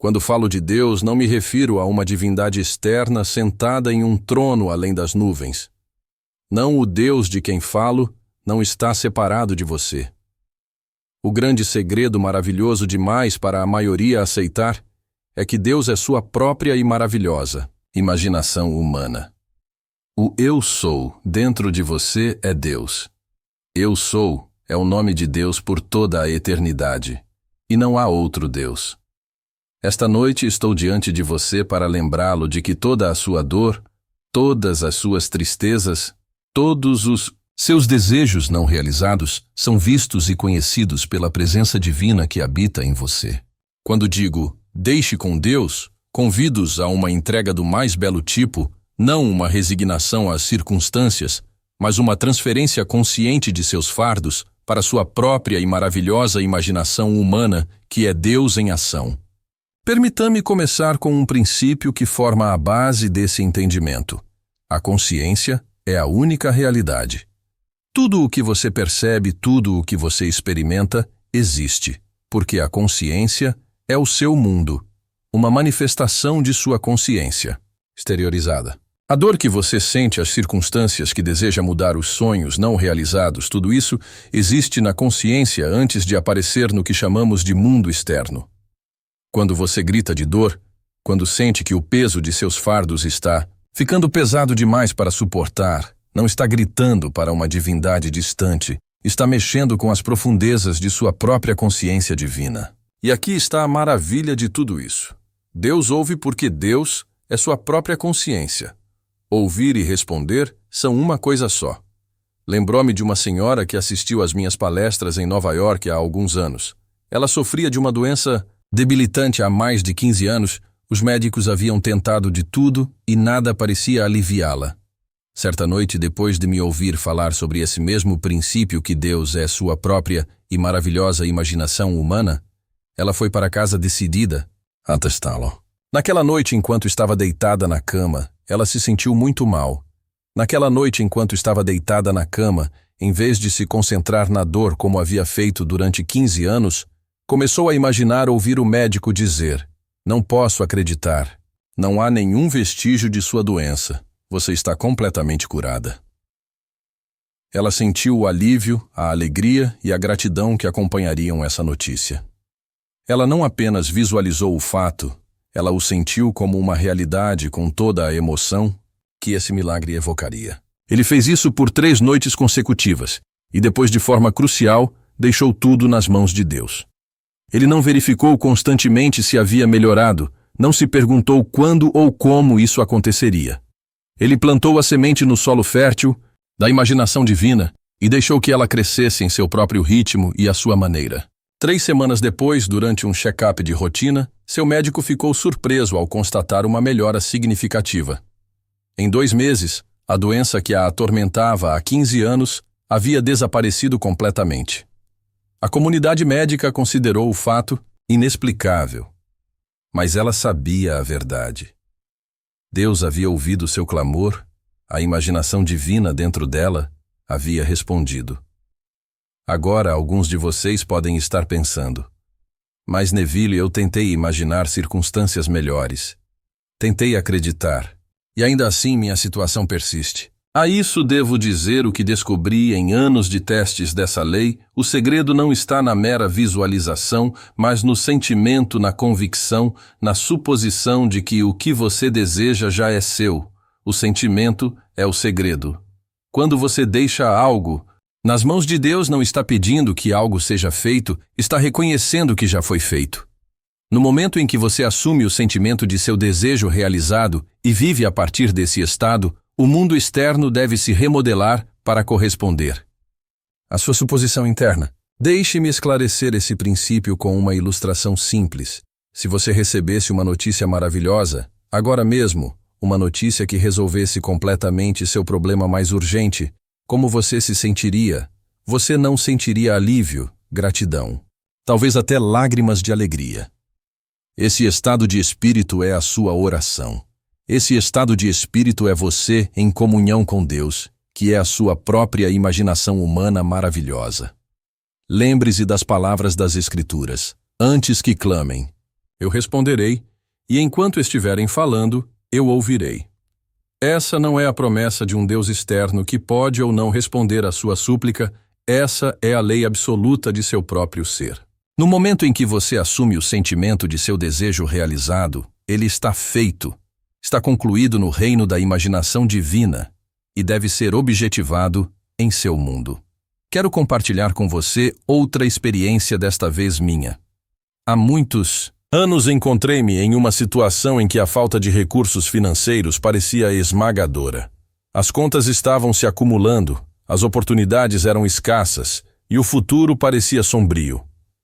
Quando falo de Deus, não me refiro a uma divindade externa sentada em um trono além das nuvens. Não, o Deus de quem falo não está separado de você. O grande segredo maravilhoso demais para a maioria aceitar é que Deus é sua própria e maravilhosa imaginação humana. O Eu Sou dentro de você é Deus. Eu Sou é o nome de Deus por toda a eternidade, e não há outro Deus. Esta noite estou diante de você para lembrá-lo de que toda a sua dor, todas as suas tristezas, todos os seus desejos não realizados são vistos e conhecidos pela presença divina que habita em você. Quando digo, deixe com Deus, convido-os a uma entrega do mais belo tipo, não uma resignação às circunstâncias, mas uma transferência consciente de seus fardos para sua própria e maravilhosa imaginação humana, que é Deus em ação. Permita-me começar com um princípio que forma a base desse entendimento. A consciência é a única realidade. Tudo o que você percebe, tudo o que você experimenta, existe, porque a consciência é o seu mundo, uma manifestação de sua consciência, exteriorizada. A dor que você sente, as circunstâncias que deseja mudar, os sonhos não realizados, tudo isso existe na consciência antes de aparecer no que chamamos de mundo externo. Quando você grita de dor, quando sente que o peso de seus fardos está ficando pesado demais para suportar, não está gritando para uma divindade distante, está mexendo com as profundezas de sua própria consciência divina. E aqui está a maravilha de tudo isso. Deus ouve porque Deus é sua própria consciência. Ouvir e responder são uma coisa só. Lembrou-me de uma senhora que assistiu às minhas palestras em Nova York há alguns anos. Ela sofria de uma doença debilitante há mais de 15 anos. Os médicos haviam tentado de tudo e nada parecia aliviá-la. Certa noite, depois de me ouvir falar sobre esse mesmo princípio que Deus é sua própria e maravilhosa imaginação humana, ela foi para casa decidida a testá-lo. Naquela noite, enquanto estava deitada na cama, ela se sentiu muito mal. Naquela noite, enquanto estava deitada na cama, em vez de se concentrar na dor como havia feito durante 15 anos, começou a imaginar ouvir o médico dizer: "Não posso acreditar. Não há nenhum vestígio de sua doença. Você está completamente curada." Ela sentiu o alívio, a alegria e a gratidão que acompanhariam essa notícia. Ela não apenas visualizou o fato, ela o sentiu como uma realidade com toda a emoção que esse milagre evocaria. Ele fez isso por 3 noites consecutivas e depois, de forma crucial, deixou tudo nas mãos de Deus. Ele não verificou constantemente se havia melhorado, não se perguntou quando ou como isso aconteceria. Ele plantou a semente no solo fértil da imaginação divina e deixou que ela crescesse em seu próprio ritmo e à sua maneira. 3 semanas depois, durante um check-up de rotina, seu médico ficou surpreso ao constatar uma melhora significativa. Em 2 meses, a doença que a atormentava há 15 anos havia desaparecido completamente. A comunidade médica considerou o fato inexplicável, mas ela sabia a verdade. Deus havia ouvido seu clamor, a imaginação divina dentro dela havia respondido. Agora alguns de vocês podem estar pensando: "Mas Neville, eu tentei imaginar circunstâncias melhores. Tentei acreditar, e ainda assim minha situação persiste." A isso devo dizer o que descobri em anos de testes dessa lei: o segredo não está na mera visualização, mas no sentimento, na convicção, na suposição de que o que você deseja já é seu. O sentimento é o segredo. Quando você deixa algo nas mãos de Deus, não está pedindo que algo seja feito, está reconhecendo que já foi feito. No momento em que você assume o sentimento de seu desejo realizado e vive a partir desse estado, o mundo externo deve se remodelar para corresponder. A sua suposição interna. Deixe-me esclarecer esse princípio com uma ilustração simples. Se você recebesse uma notícia maravilhosa, agora mesmo, uma notícia que resolvesse completamente seu problema mais urgente, como você se sentiria? Você não sentiria alívio, gratidão, talvez até lágrimas de alegria. Esse estado de espírito é a sua oração. Esse estado de espírito é você em comunhão com Deus, que é a sua própria imaginação humana maravilhosa. Lembre-se das palavras das Escrituras: "Antes que clamem, Eu responderei, e enquanto estiverem falando, eu ouvirei. Essa não é a promessa de um Deus externo que pode ou não responder à sua súplica, essa é a lei absoluta de seu próprio ser. No momento em que você assume o sentimento de seu desejo realizado, ele está feito, está concluído no reino da imaginação divina e deve ser objetivado em seu mundo. Quero compartilhar com você outra experiência, desta vez minha. Há muitos anos encontrei-me em uma situação em que a falta de recursos financeiros parecia esmagadora. As contas estavam se acumulando, as oportunidades eram escassas e o futuro parecia sombrio.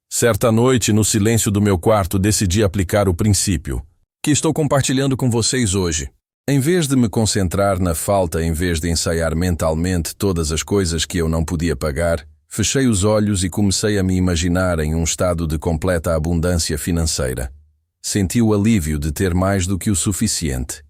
Certa noite, no silêncio do meu quarto, decidi aplicar o princípio que estou compartilhando com vocês hoje. Em vez de me concentrar na falta, em vez de ensaiar mentalmente todas as coisas que eu não podia pagar, fechei os olhos e comecei a me imaginar em um estado de completa abundância financeira. Senti o alívio de ter mais do que o suficiente.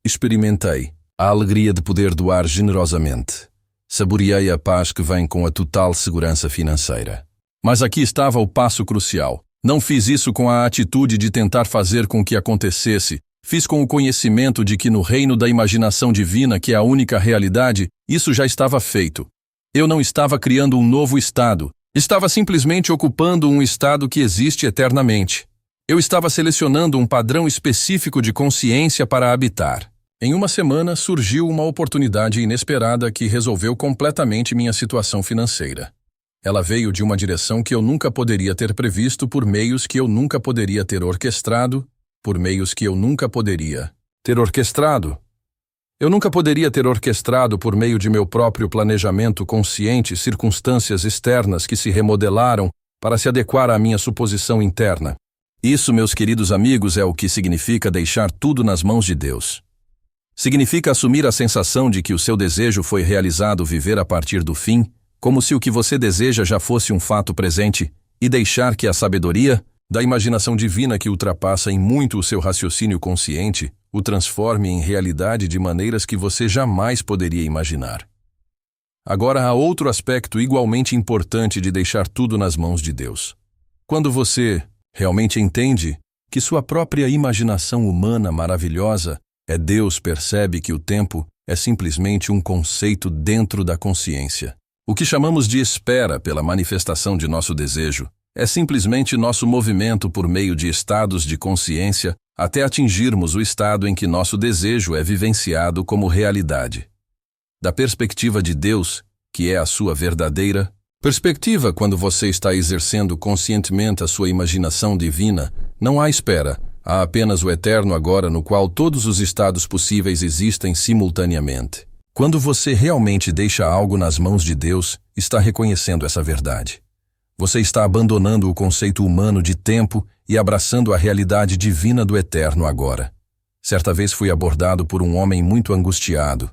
Experimentei a alegria de poder doar generosamente. Saboreei a paz que vem com a total segurança financeira. Mas aqui estava o passo crucial. Não fiz isso com a atitude de tentar fazer com que acontecesse. Fiz com o conhecimento de que no reino da imaginação divina, que é a única realidade, isso já estava feito. Eu não estava criando um novo estado. Estava simplesmente ocupando um estado que existe eternamente. Eu estava selecionando um padrão específico de consciência para habitar. Em uma semana, surgiu uma oportunidade inesperada que resolveu completamente minha situação financeira. Ela veio de uma direção que eu nunca poderia ter previsto, por meios que eu nunca poderia ter orquestrado, Eu nunca poderia ter orquestrado por meio de meu próprio planejamento consciente circunstâncias externas que se remodelaram para se adequar à minha suposição interna. Isso, meus queridos amigos, é o que significa deixar tudo nas mãos de Deus. Significa assumir a sensação de que o seu desejo foi realizado, viver a partir do fim, como se o que você deseja já fosse um fato presente, e deixar que a sabedoria da imaginação divina, que ultrapassa em muito o seu raciocínio consciente, o transforme em realidade de maneiras que você jamais poderia imaginar. Agora há outro aspecto igualmente importante de deixar tudo nas mãos de Deus. Quando você realmente entende que sua própria imaginação humana maravilhosa é Deus, percebe que o tempo é simplesmente um conceito dentro da consciência. O que chamamos de espera pela manifestação de nosso desejo é simplesmente nosso movimento por meio de estados de consciência até atingirmos o estado em que nosso desejo é vivenciado como realidade. Da perspectiva de Deus, que é a sua verdadeira perspectiva, quando você está exercendo conscientemente a sua imaginação divina, não há espera, há apenas o eterno agora no qual todos os estados possíveis existem simultaneamente. Quando você realmente deixa algo nas mãos de Deus, está reconhecendo essa verdade. Você está abandonando o conceito humano de tempo e abraçando a realidade divina do eterno agora. Certa vez fui abordado por um homem muito angustiado.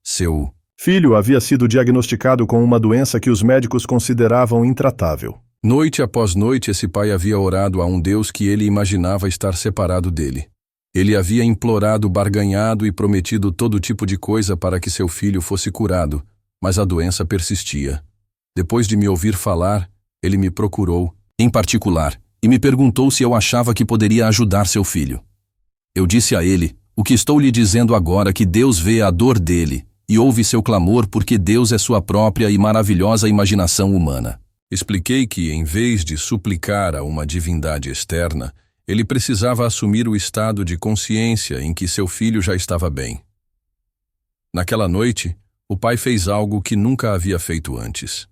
Seu filho havia sido diagnosticado com uma doença que os médicos consideravam intratável. Noite após noite, esse pai havia orado a um Deus que ele imaginava estar separado dele. Ele havia implorado, barganhado e prometido todo tipo de coisa para que seu filho fosse curado, mas a doença persistia. Depois de me ouvir falar, ele me procurou, em particular, e me perguntou se eu achava que poderia ajudar seu filho. Eu disse a ele, o que estou lhe dizendo agora, que Deus vê a dor dele e ouve seu clamor, porque Deus é sua própria e maravilhosa imaginação humana. Expliquei que, em vez de suplicar a uma divindade externa, ele precisava assumir o estado de consciência em que seu filho já estava bem. Naquela noite, o pai fez algo que nunca havia feito antes.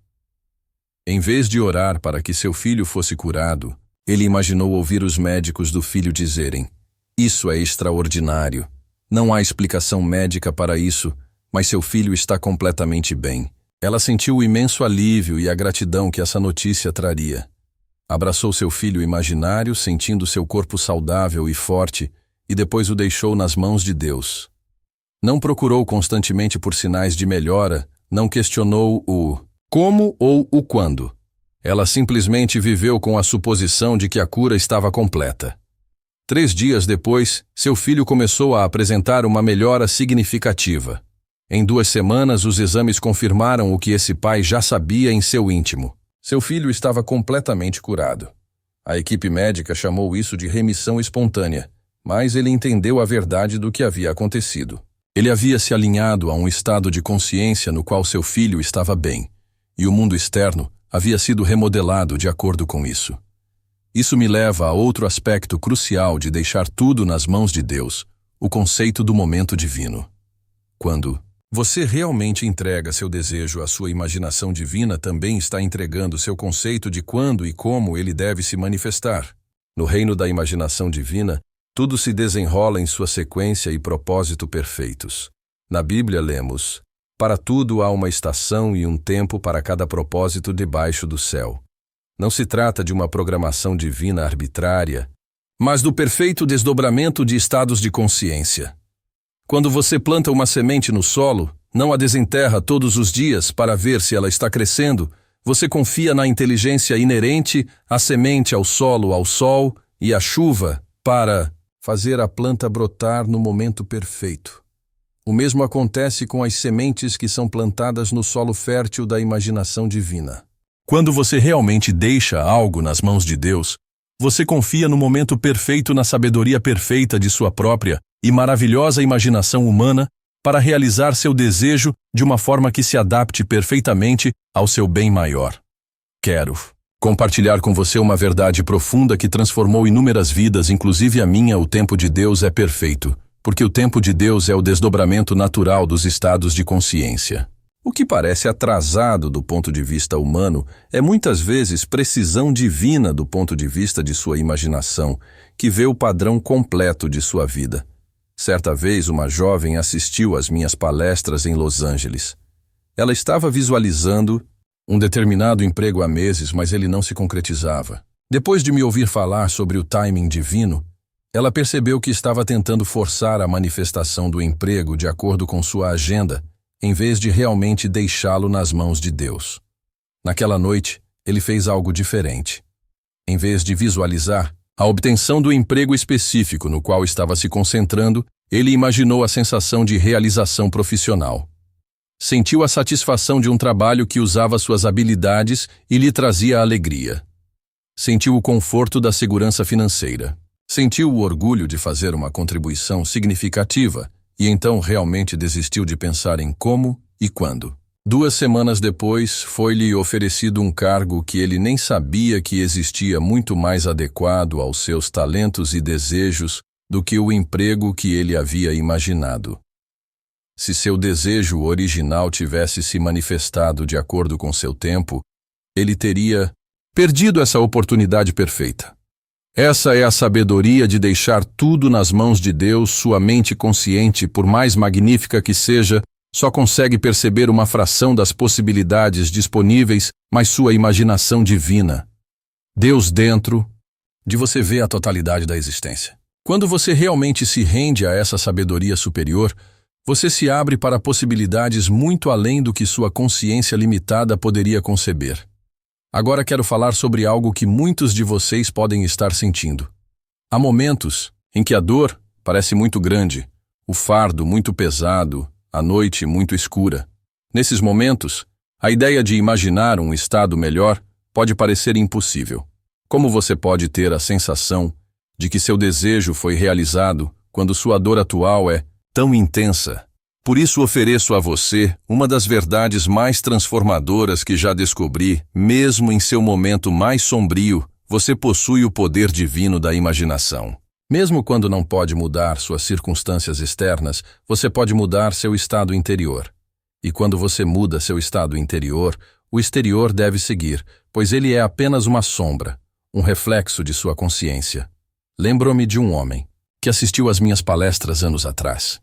Em vez de orar para que seu filho fosse curado, ele imaginou ouvir os médicos do filho dizerem: "Isso é extraordinário. Não há explicação médica para isso, mas seu filho está completamente bem." Ela sentiu o imenso alívio e a gratidão que essa notícia traria. Abraçou seu filho imaginário, sentindo seu corpo saudável e forte, e depois o deixou nas mãos de Deus. Não procurou constantemente por sinais de melhora, não questionou o como ou o quando. Ela simplesmente viveu com a suposição de que a cura estava completa. 3 dias depois, seu filho começou a apresentar uma melhora significativa. Em 2 semanas, os exames confirmaram o que esse pai já sabia em seu íntimo. Seu filho estava completamente curado. A equipe médica chamou isso de remissão espontânea, mas ele entendeu a verdade do que havia acontecido. Ele havia se alinhado a um estado de consciência no qual seu filho estava bem, e o mundo externo havia sido remodelado de acordo com isso. Isso me leva a outro aspecto crucial de deixar tudo nas mãos de Deus, o conceito do momento divino. Quando você realmente entrega seu desejo à sua imaginação divina, também está entregando seu conceito de quando e como ele deve se manifestar. No reino da imaginação divina, tudo se desenrola em sua sequência e propósito perfeitos. Na Bíblia lemos: para tudo há uma estação e um tempo para cada propósito debaixo do céu. Não se trata de uma programação divina arbitrária, mas do perfeito desdobramento de estados de consciência. Quando você planta uma semente no solo, não a desenterra todos os dias para ver se ela está crescendo, você confia na inteligência inerente à semente, ao solo, ao sol e à chuva para fazer a planta brotar no momento perfeito. O mesmo acontece com as sementes que são plantadas no solo fértil da imaginação divina. Quando você realmente deixa algo nas mãos de Deus, você confia no momento perfeito, na sabedoria perfeita de sua própria e maravilhosa imaginação humana para realizar seu desejo de uma forma que se adapte perfeitamente ao seu bem maior. Quero compartilhar com você uma verdade profunda que transformou inúmeras vidas, inclusive a minha. O tempo de Deus é perfeito, porque o tempo de Deus é o desdobramento natural dos estados de consciência. O que parece atrasado do ponto de vista humano é muitas vezes precisão divina do ponto de vista de sua imaginação, que vê o padrão completo de sua vida. Certa vez, uma jovem assistiu às minhas palestras em Los Angeles. Ela estava visualizando um determinado emprego há meses, mas ele não se concretizava. Depois de me ouvir falar sobre o timing divino, ela percebeu que estava tentando forçar a manifestação do emprego de acordo com sua agenda, em vez de realmente deixá-lo nas mãos de Deus. Naquela noite, ele fez algo diferente. Em vez de visualizar a obtenção do emprego específico no qual estava se concentrando, ele imaginou a sensação de realização profissional. Sentiu a satisfação de um trabalho que usava suas habilidades e lhe trazia alegria. Sentiu o conforto da segurança financeira. Sentiu o orgulho de fazer uma contribuição significativa e então realmente desistiu de pensar em como e quando. 2 semanas depois, foi-lhe oferecido um cargo que ele nem sabia que existia, muito mais adequado aos seus talentos e desejos do que o emprego que ele havia imaginado. Se seu desejo original tivesse se manifestado de acordo com seu tempo, ele teria perdido essa oportunidade perfeita. Essa é a sabedoria de deixar tudo nas mãos de Deus. Sua mente consciente, por mais magnífica que seja, só consegue perceber uma fração das possibilidades disponíveis, mas sua imaginação divina, Deus dentro de você, vê a totalidade da existência. Quando você realmente se rende a essa sabedoria superior, você se abre para possibilidades muito além do que sua consciência limitada poderia conceber. Agora quero falar sobre algo que muitos de vocês podem estar sentindo. Há momentos em que a dor parece muito grande, o fardo muito pesado, a noite muito escura. Nesses momentos, a ideia de imaginar um estado melhor pode parecer impossível. Como você pode ter a sensação de que seu desejo foi realizado quando sua dor atual é tão intensa? Por isso ofereço a você uma das verdades mais transformadoras que já descobri. Mesmo em seu momento mais sombrio, você possui o poder divino da imaginação. Mesmo quando não pode mudar suas circunstâncias externas, você pode mudar seu estado interior. E quando você muda seu estado interior, o exterior deve seguir, pois ele é apenas uma sombra, um reflexo de sua consciência. Lembro-me de um homem que assistiu às minhas palestras anos atrás.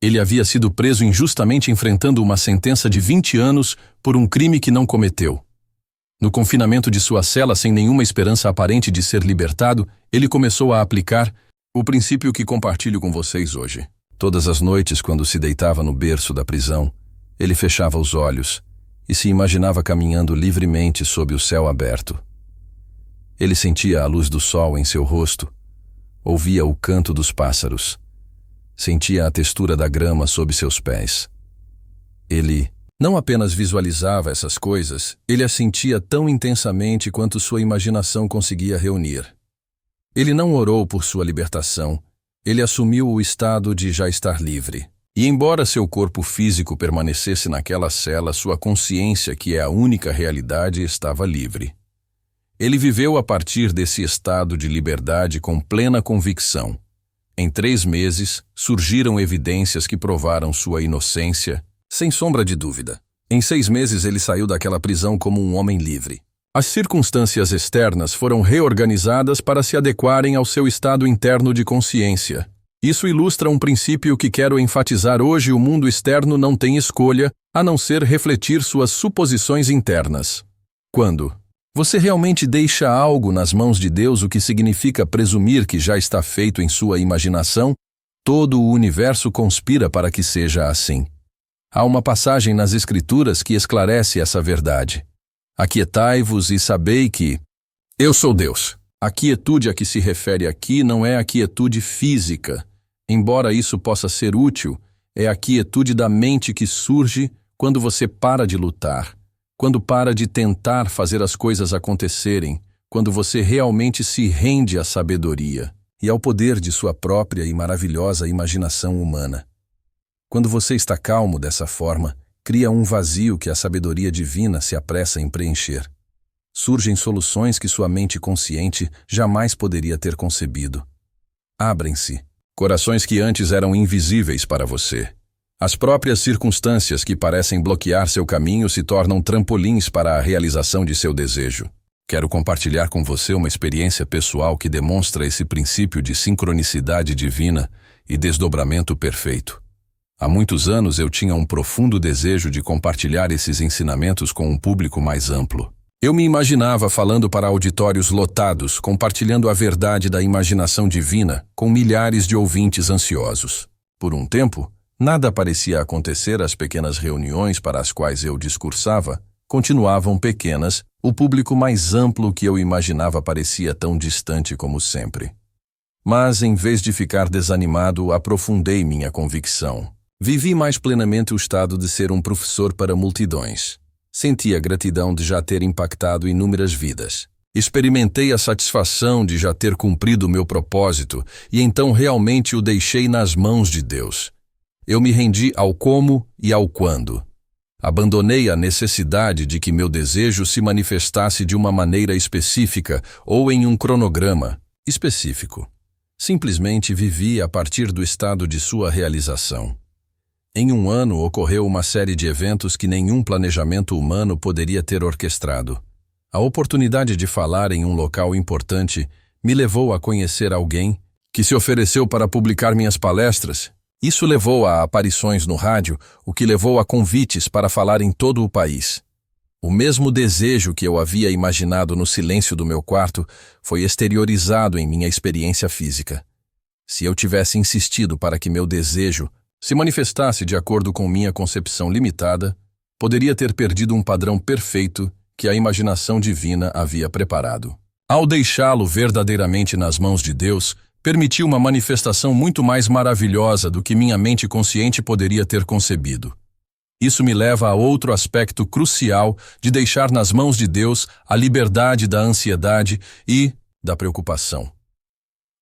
Ele havia sido preso injustamente, enfrentando uma sentença de 20 anos por um crime que não cometeu. No confinamento de sua cela, sem nenhuma esperança aparente de ser libertado, ele começou a aplicar o princípio que compartilho com vocês hoje. Todas as noites, quando se deitava no berço da prisão, ele fechava os olhos e se imaginava caminhando livremente sob o céu aberto. Ele sentia a luz do sol em seu rosto, ouvia o canto dos pássaros, sentia a textura da grama sob seus pés. Ele Não apenas visualizava essas coisas, ele as sentia tão intensamente quanto sua imaginação conseguia reunir. Ele não orou por sua libertação, ele assumiu o estado de já estar livre. E embora seu corpo físico permanecesse naquela cela, sua consciência, que é a única realidade, estava livre. Ele viveu a partir desse estado de liberdade com plena convicção. Em 3 meses, surgiram evidências que provaram sua inocência, sem sombra de dúvida. Em 6 meses ele saiu daquela prisão como um homem livre. As circunstâncias externas foram reorganizadas para se adequarem ao seu estado interno de consciência. Isso ilustra um princípio que quero enfatizar hoje: o mundo externo não tem escolha, a não ser refletir suas suposições internas. Quando você realmente deixa algo nas mãos de Deus, o que significa presumir que já está feito em sua imaginação, todo o universo conspira para que seja assim. Há uma passagem nas Escrituras que esclarece essa verdade. Aquietai-vos e sabei que eu sou Deus. A quietude a que se refere aqui não é a quietude física. Embora isso possa ser útil, é a quietude da mente que surge quando você para de lutar, quando para de tentar fazer as coisas acontecerem, quando você realmente se rende à sabedoria e ao poder de sua própria e maravilhosa imaginação humana. Quando você está calmo dessa forma, cria um vazio que a sabedoria divina se apressa em preencher. Surgem soluções que sua mente consciente jamais poderia ter concebido. Abrem-se corações que antes eram invisíveis para você. As próprias circunstâncias que parecem bloquear seu caminho se tornam trampolins para a realização de seu desejo. Quero compartilhar com você uma experiência pessoal que demonstra esse princípio de sincronicidade divina e desdobramento perfeito. Há muitos anos eu tinha um profundo desejo de compartilhar esses ensinamentos com um público mais amplo. Eu me imaginava falando para auditórios lotados, compartilhando a verdade da imaginação divina com milhares de ouvintes ansiosos. Por um tempo, nada parecia acontecer. As pequenas reuniões para as quais eu discursava continuavam pequenas, o público mais amplo que eu imaginava parecia tão distante como sempre. Mas, em vez de ficar desanimado, aprofundei minha convicção. Vivi mais plenamente o estado de ser um professor para multidões. Senti a gratidão de já ter impactado inúmeras vidas. Experimentei a satisfação de já ter cumprido o meu propósito e então realmente o deixei nas mãos de Deus. Eu me rendi ao como e ao quando. Abandonei a necessidade de que meu desejo se manifestasse de uma maneira específica ou em um cronograma específico. Simplesmente vivi a partir do estado de sua realização. Em um ano ocorreu uma série de eventos que nenhum planejamento humano poderia ter orquestrado. A oportunidade de falar em um local importante me levou a conhecer alguém que se ofereceu para publicar minhas palestras. Isso levou a aparições no rádio, o que levou a convites para falar em todo o país. O mesmo desejo que eu havia imaginado no silêncio do meu quarto foi exteriorizado em minha experiência física. Se eu tivesse insistido para que meu desejo se manifestasse de acordo com minha concepção limitada, poderia ter perdido um padrão perfeito que a imaginação divina havia preparado. Ao deixá-lo verdadeiramente nas mãos de Deus, permiti uma manifestação muito mais maravilhosa do que minha mente consciente poderia ter concebido. Isso me leva a outro aspecto crucial de deixar nas mãos de Deus a liberdade da ansiedade e da preocupação.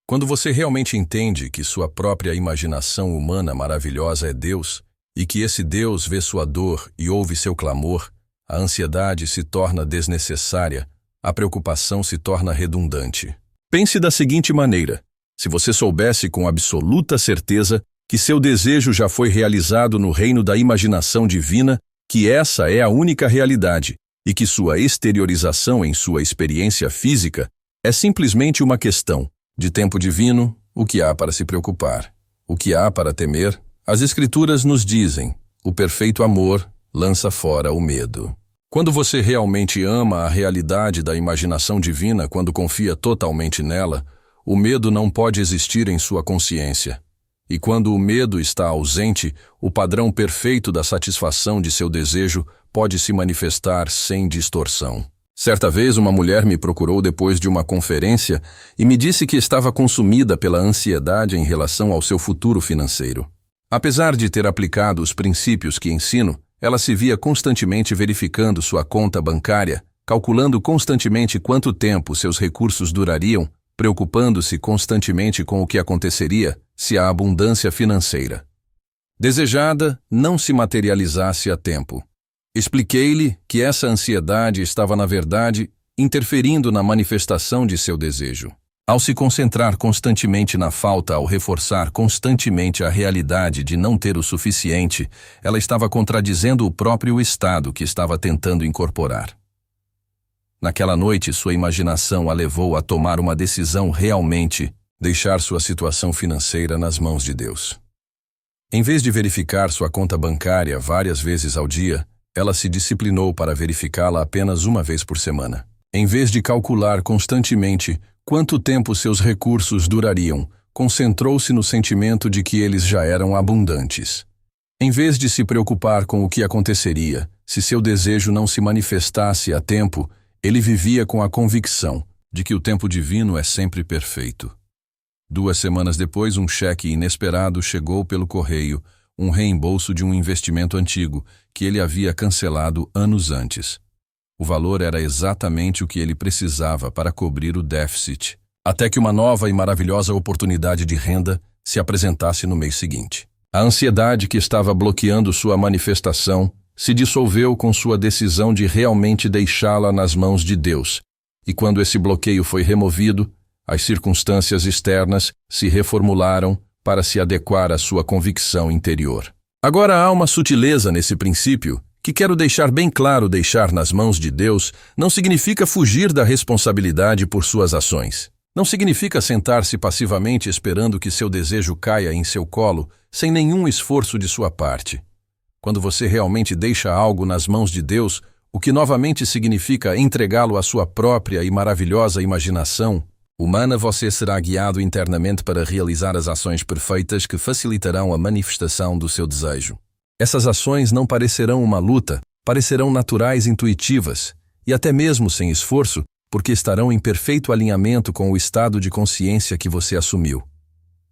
Quando você realmente entende que sua própria imaginação humana maravilhosa é Deus, e que esse Deus vê sua dor e ouve seu clamor, a ansiedade se torna desnecessária, a preocupação se torna redundante. Pense da seguinte maneira: se você soubesse com absoluta certeza que seu desejo já foi realizado no reino da imaginação divina, que essa é a única realidade, e que sua exteriorização em sua experiência física é simplesmente uma questão de tempo divino, o que há para se preocupar? O que há para temer? As Escrituras nos dizem: o perfeito amor lança fora o medo. Quando você realmente ama a realidade da imaginação divina, quando confia totalmente nela, o medo não pode existir em sua consciência. E quando o medo está ausente, o padrão perfeito da satisfação de seu desejo pode se manifestar sem distorção. Certa vez uma mulher me procurou depois de uma conferência e me disse que estava consumida pela ansiedade em relação ao seu futuro financeiro. Apesar de ter aplicado os princípios que ensino, ela se via constantemente verificando sua conta bancária, calculando constantemente quanto tempo seus recursos durariam, preocupando-se constantemente com o que aconteceria se a abundância financeira desejada não se materializasse a tempo. Expliquei-lhe que essa ansiedade estava, na verdade, interferindo na manifestação de seu desejo. Ao se concentrar constantemente na falta, ao reforçar constantemente a realidade de não ter o suficiente, ela estava contradizendo o próprio estado que estava tentando incorporar. Naquela noite, sua imaginação a levou a tomar uma decisão: realmente deixar sua situação financeira nas mãos de Deus. Em vez de verificar sua conta bancária várias vezes ao dia, ela se disciplinou para verificá-la apenas uma vez por semana. Em vez de calcular constantemente quanto tempo seus recursos durariam, concentrou-se no sentimento de que eles já eram abundantes. Em vez de se preocupar com o que aconteceria se seu desejo não se manifestasse a tempo, ele vivia com a convicção de que o tempo divino é sempre perfeito. 2 semanas depois, um cheque inesperado chegou pelo correio, um reembolso de um investimento antigo que ele havia cancelado anos antes. O valor era exatamente o que ele precisava para cobrir o déficit, até que uma nova e maravilhosa oportunidade de renda se apresentasse no mês seguinte. A ansiedade que estava bloqueando sua manifestação se dissolveu com sua decisão de realmente deixá-la nas mãos de Deus, e quando esse bloqueio foi removido, as circunstâncias externas se reformularam para se adequar à sua convicção interior. Agora há uma sutileza nesse princípio que quero deixar bem claro: deixar nas mãos de Deus não significa fugir da responsabilidade por suas ações. Não significa sentar-se passivamente esperando que seu desejo caia em seu colo, sem nenhum esforço de sua parte. Quando você realmente deixa algo nas mãos de Deus, o que novamente significa entregá-lo à sua própria e maravilhosa imaginação humana, você será guiado internamente para realizar as ações perfeitas que facilitarão a manifestação do seu desejo. Essas ações não parecerão uma luta, parecerão naturais, intuitivas, e até mesmo sem esforço, porque estarão em perfeito alinhamento com o estado de consciência que você assumiu.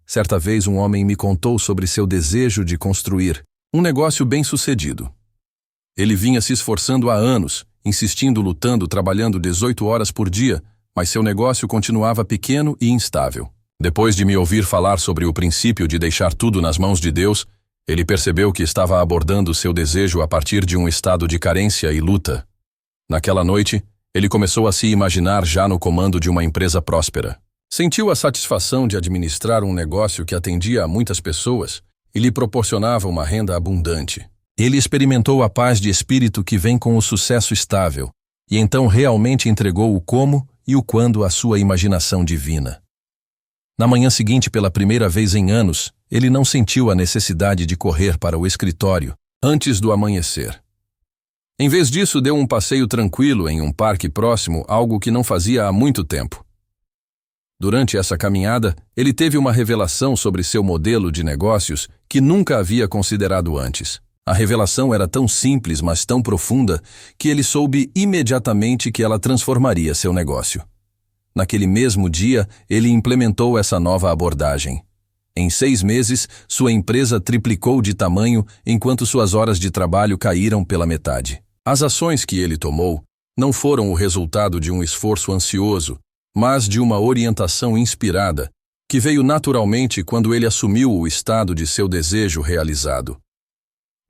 Certa vez um homem me contou sobre seu desejo de construir um negócio bem-sucedido. Ele vinha se esforçando há anos, insistindo, lutando, trabalhando 18 horas por dia, mas seu negócio continuava pequeno e instável. Depois de me ouvir falar sobre o princípio de deixar tudo nas mãos de Deus, ele percebeu que estava abordando seu desejo a partir de um estado de carência e luta. Naquela noite, ele começou a se imaginar já no comando de uma empresa próspera. Sentiu a satisfação de administrar um negócio que atendia a muitas pessoas e lhe proporcionava uma renda abundante. Ele experimentou a paz de espírito que vem com o sucesso estável, e então realmente entregou o como e o quando à sua imaginação divina. Na manhã seguinte, pela primeira vez em anos, ele não sentiu a necessidade de correr para o escritório antes do amanhecer. Em vez disso, deu um passeio tranquilo em um parque próximo, algo que não fazia há muito tempo. Durante essa caminhada, ele teve uma revelação sobre seu modelo de negócios que nunca havia considerado antes. A revelação era tão simples, mas tão profunda, que ele soube imediatamente que ela transformaria seu negócio. Naquele mesmo dia, ele implementou essa nova abordagem. Em 6 meses, sua empresa triplicou de tamanho, enquanto suas horas de trabalho caíram pela metade. As ações que ele tomou não foram o resultado de um esforço ansioso, mas de uma orientação inspirada, que veio naturalmente quando ele assumiu o estado de seu desejo realizado.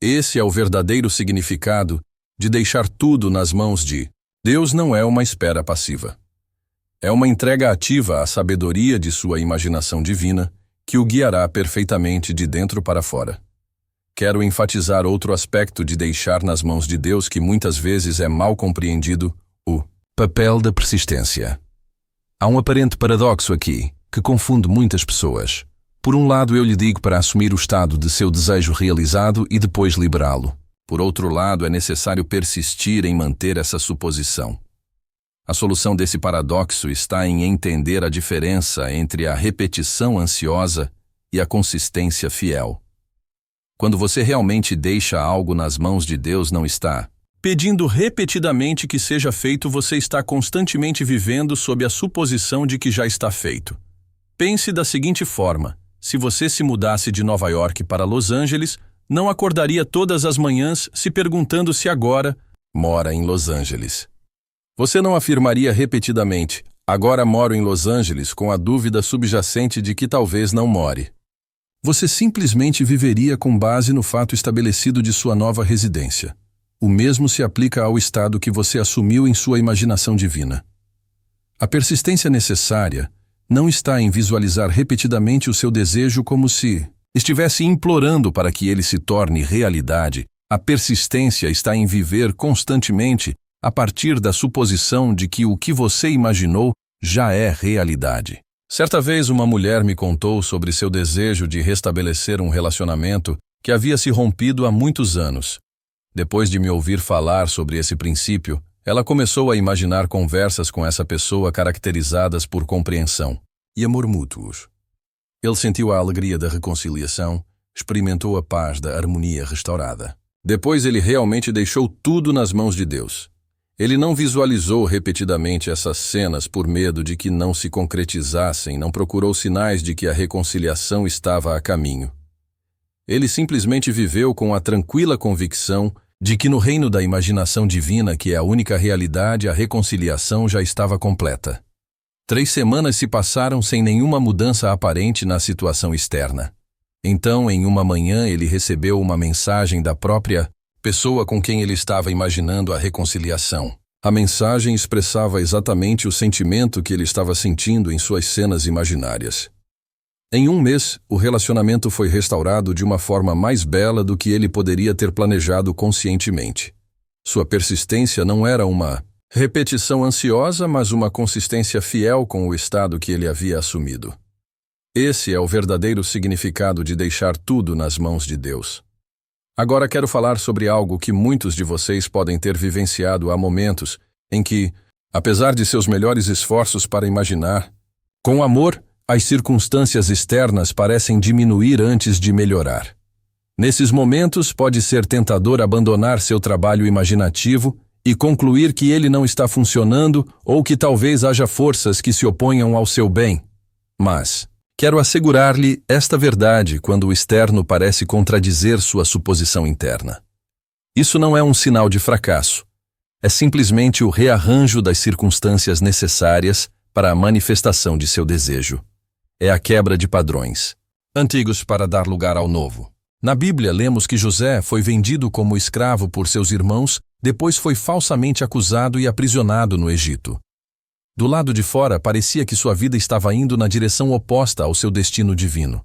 Esse é o verdadeiro significado de deixar tudo nas mãos de Deus. Não é uma espera passiva. É uma entrega ativa à sabedoria de sua imaginação divina, que o guiará perfeitamente de dentro para fora. Quero enfatizar outro aspecto de deixar nas mãos de Deus que muitas vezes é mal compreendido: o papel da persistência. Há um aparente paradoxo aqui, que confunde muitas pessoas. Por um lado, eu lhe digo para assumir o estado de seu desejo realizado e depois liberá-lo. Por outro lado, é necessário persistir em manter essa suposição. A solução desse paradoxo está em entender a diferença entre a repetição ansiosa e a consistência fiel. Quando você realmente deixa algo nas mãos de Deus, não está pedindo repetidamente que seja feito, você está constantemente vivendo sob a suposição de que já está feito. Pense da seguinte forma: se você se mudasse de Nova York para Los Angeles, não acordaria todas as manhãs se perguntando se agora mora em Los Angeles. Você não afirmaria repetidamente, agora moro em Los Angeles, com a dúvida subjacente de que talvez não more. Você simplesmente viveria com base no fato estabelecido de sua nova residência. O mesmo se aplica ao estado que você assumiu em sua imaginação divina. A persistência necessária não está em visualizar repetidamente o seu desejo como se estivesse implorando para que ele se torne realidade. A persistência está em viver constantemente a partir da suposição de que o que você imaginou já é realidade. Certa vez uma mulher me contou sobre seu desejo de restabelecer um relacionamento que havia se rompido há muitos anos. Depois de me ouvir falar sobre esse princípio, ela começou a imaginar conversas com essa pessoa caracterizadas por compreensão e amor mútuos. Ele sentiu a alegria da reconciliação, experimentou a paz da harmonia restaurada. Depois ele realmente deixou tudo nas mãos de Deus. Ele não visualizou repetidamente essas cenas por medo de que não se concretizassem, não procurou sinais de que a reconciliação estava a caminho. Ele simplesmente viveu com a tranquila convicção de que no reino da imaginação divina, que é a única realidade, a reconciliação já estava completa. 3 semanas se passaram sem nenhuma mudança aparente na situação externa. Então, em uma manhã, ele recebeu uma mensagem da própria pessoa com quem ele estava imaginando a reconciliação. A mensagem expressava exatamente o sentimento que ele estava sentindo em suas cenas imaginárias. Em 1 mês, o relacionamento foi restaurado de uma forma mais bela do que ele poderia ter planejado conscientemente. Sua persistência não era uma repetição ansiosa, mas uma consistência fiel com o estado que ele havia assumido. Esse é o verdadeiro significado de deixar tudo nas mãos de Deus. Agora quero falar sobre algo que muitos de vocês podem ter vivenciado há momentos em que, apesar de seus melhores esforços para imaginar, com amor, as circunstâncias externas parecem diminuir antes de melhorar. Nesses momentos, pode ser tentador abandonar seu trabalho imaginativo e concluir que ele não está funcionando ou que talvez haja forças que se oponham ao seu bem. Mas quero assegurar-lhe esta verdade quando o externo parece contradizer sua suposição interna. Isso não é um sinal de fracasso. É simplesmente o rearranjo das circunstâncias necessárias para a manifestação de seu desejo. É a quebra de padrões antigos para dar lugar ao novo. Na Bíblia, lemos que José foi vendido como escravo por seus irmãos, depois foi falsamente acusado e aprisionado no Egito. Do lado de fora, parecia que sua vida estava indo na direção oposta ao seu destino divino.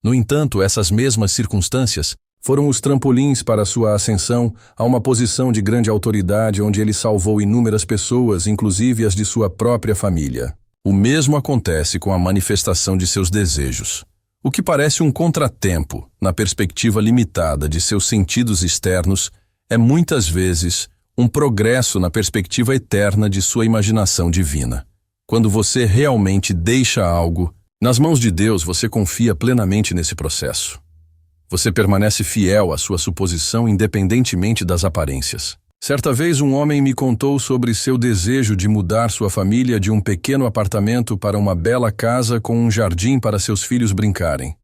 No entanto, essas mesmas circunstâncias foram os trampolins para sua ascensão a uma posição de grande autoridade onde ele salvou inúmeras pessoas, inclusive as de sua própria família. O mesmo acontece com a manifestação de seus desejos. O que parece um contratempo, na perspectiva limitada de seus sentidos externos, é muitas vezes um progresso na perspectiva eterna de sua imaginação divina. Quando você realmente deixa algo nas mãos de Deus, você confia plenamente nesse processo. Você permanece fiel à sua suposição independentemente das aparências. Certa vez um homem me contou sobre seu desejo de mudar sua família de um pequeno apartamento para uma bela casa com um jardim para seus filhos brincarem.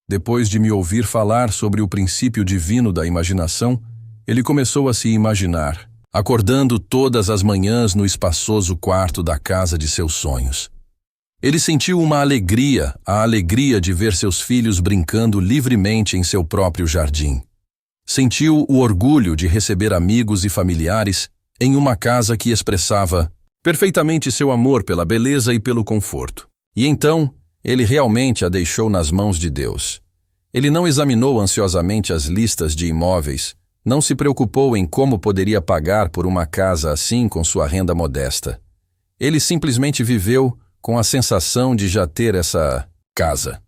Depois de me ouvir falar sobre o princípio divino da imaginação, ele começou a se imaginar, acordando todas as manhãs no espaçoso quarto da casa de seus sonhos. Ele sentiu uma alegria, a alegria de ver seus filhos brincando livremente em seu próprio jardim. Sentiu o orgulho de receber amigos e familiares em uma casa que expressava perfeitamente seu amor pela beleza e pelo conforto. E então, ele realmente a deixou nas mãos de Deus. Ele não examinou ansiosamente as listas de imóveis, não se preocupou em como poderia pagar por uma casa assim com sua renda modesta. Ele simplesmente viveu com a sensação de já ter essa casa.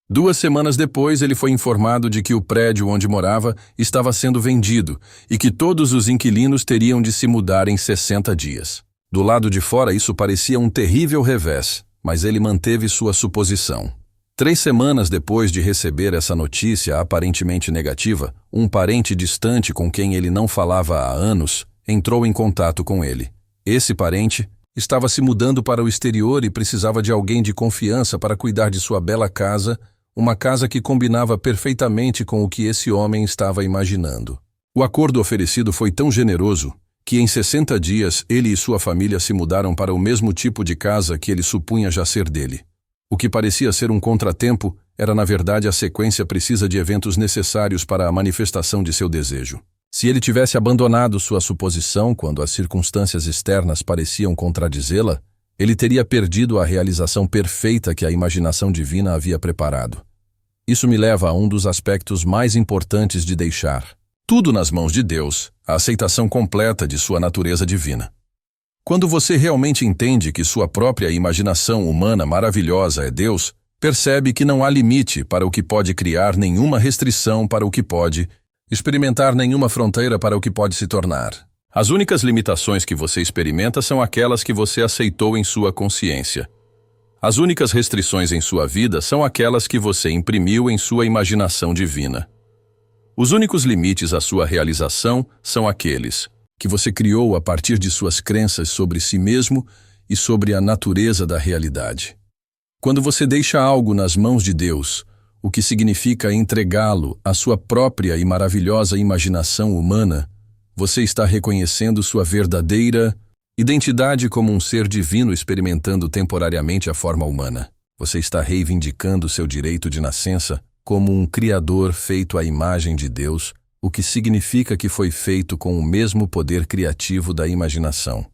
2 semanas depois, ele foi informado de que o prédio onde morava estava sendo vendido e que todos os inquilinos teriam de se mudar em 60 dias. Do lado de fora, isso parecia um terrível revés, mas ele manteve sua suposição. 3 semanas depois de receber essa notícia aparentemente negativa, um parente distante com quem ele não falava há anos entrou em contato com ele. Esse parente estava se mudando para o exterior e precisava de alguém de confiança para cuidar de sua bela casa, uma casa que combinava perfeitamente com o que esse homem estava imaginando. O acordo oferecido foi tão generoso que em 60 dias ele e sua família se mudaram para o mesmo tipo de casa que ele supunha já ser dele. O que parecia ser um contratempo era na verdade a sequência precisa de eventos necessários para a manifestação de seu desejo. Se ele tivesse abandonado sua suposição quando as circunstâncias externas pareciam contradizê-la, ele teria perdido a realização perfeita que a imaginação divina havia preparado. Isso me leva a um dos aspectos mais importantes de deixar tudo nas mãos de Deus, a aceitação completa de sua natureza divina. Quando você realmente entende que sua própria imaginação humana maravilhosa é Deus, percebe que não há limite para o que pode criar, nenhuma restrição para o que pode experimentar, nenhuma fronteira para o que pode se tornar. As únicas limitações que você experimenta são aquelas que você aceitou em sua consciência. As únicas restrições em sua vida são aquelas que você imprimiu em sua imaginação divina. Os únicos limites à sua realização são aqueles que você criou a partir de suas crenças sobre si mesmo e sobre a natureza da realidade. Quando você deixa algo nas mãos de Deus, o que significa entregá-lo à sua própria e maravilhosa imaginação humana, você está reconhecendo sua verdadeira identidade como um ser divino experimentando temporariamente a forma humana. Você está reivindicando seu direito de nascença como um criador feito à imagem de Deus, o que significa que foi feito com o mesmo poder criativo da imaginação.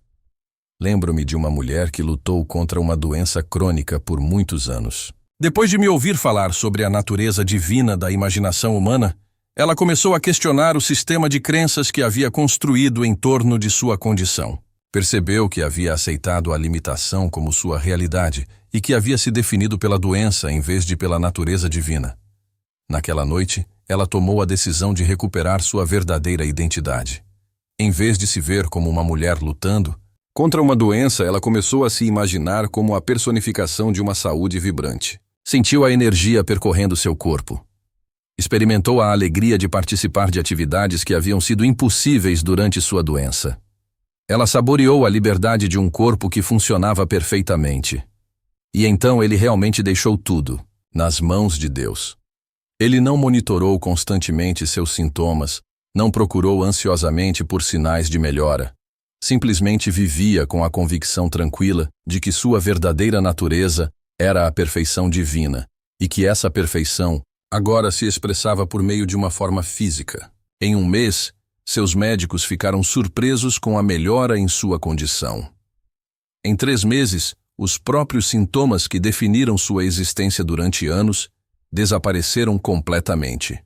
Lembro-me de uma mulher que lutou contra uma doença crônica por muitos anos. Depois de me ouvir falar sobre a natureza divina da imaginação humana, ela começou a questionar o sistema de crenças que havia construído em torno de sua condição. Percebeu que havia aceitado a limitação como sua realidade e que havia se definido pela doença em vez de pela natureza divina. Naquela noite, ela tomou a decisão de recuperar sua verdadeira identidade. Em vez de se ver como uma mulher lutando contra uma doença, ela começou a se imaginar como a personificação de uma saúde vibrante. Sentiu a energia percorrendo seu corpo. Experimentou a alegria de participar de atividades que haviam sido impossíveis durante sua doença. Ela saboreou a liberdade de um corpo que funcionava perfeitamente. E então ele realmente deixou tudo nas mãos de Deus. Ele não monitorou constantemente seus sintomas, não procurou ansiosamente por sinais de melhora. Simplesmente vivia com a convicção tranquila de que sua verdadeira natureza era a perfeição divina e que essa perfeição agora se expressava por meio de uma forma física. Em um mês, seus médicos ficaram surpresos com a melhora em sua condição. Em 3 meses, os próprios sintomas que definiram sua existência durante anos desapareceram completamente.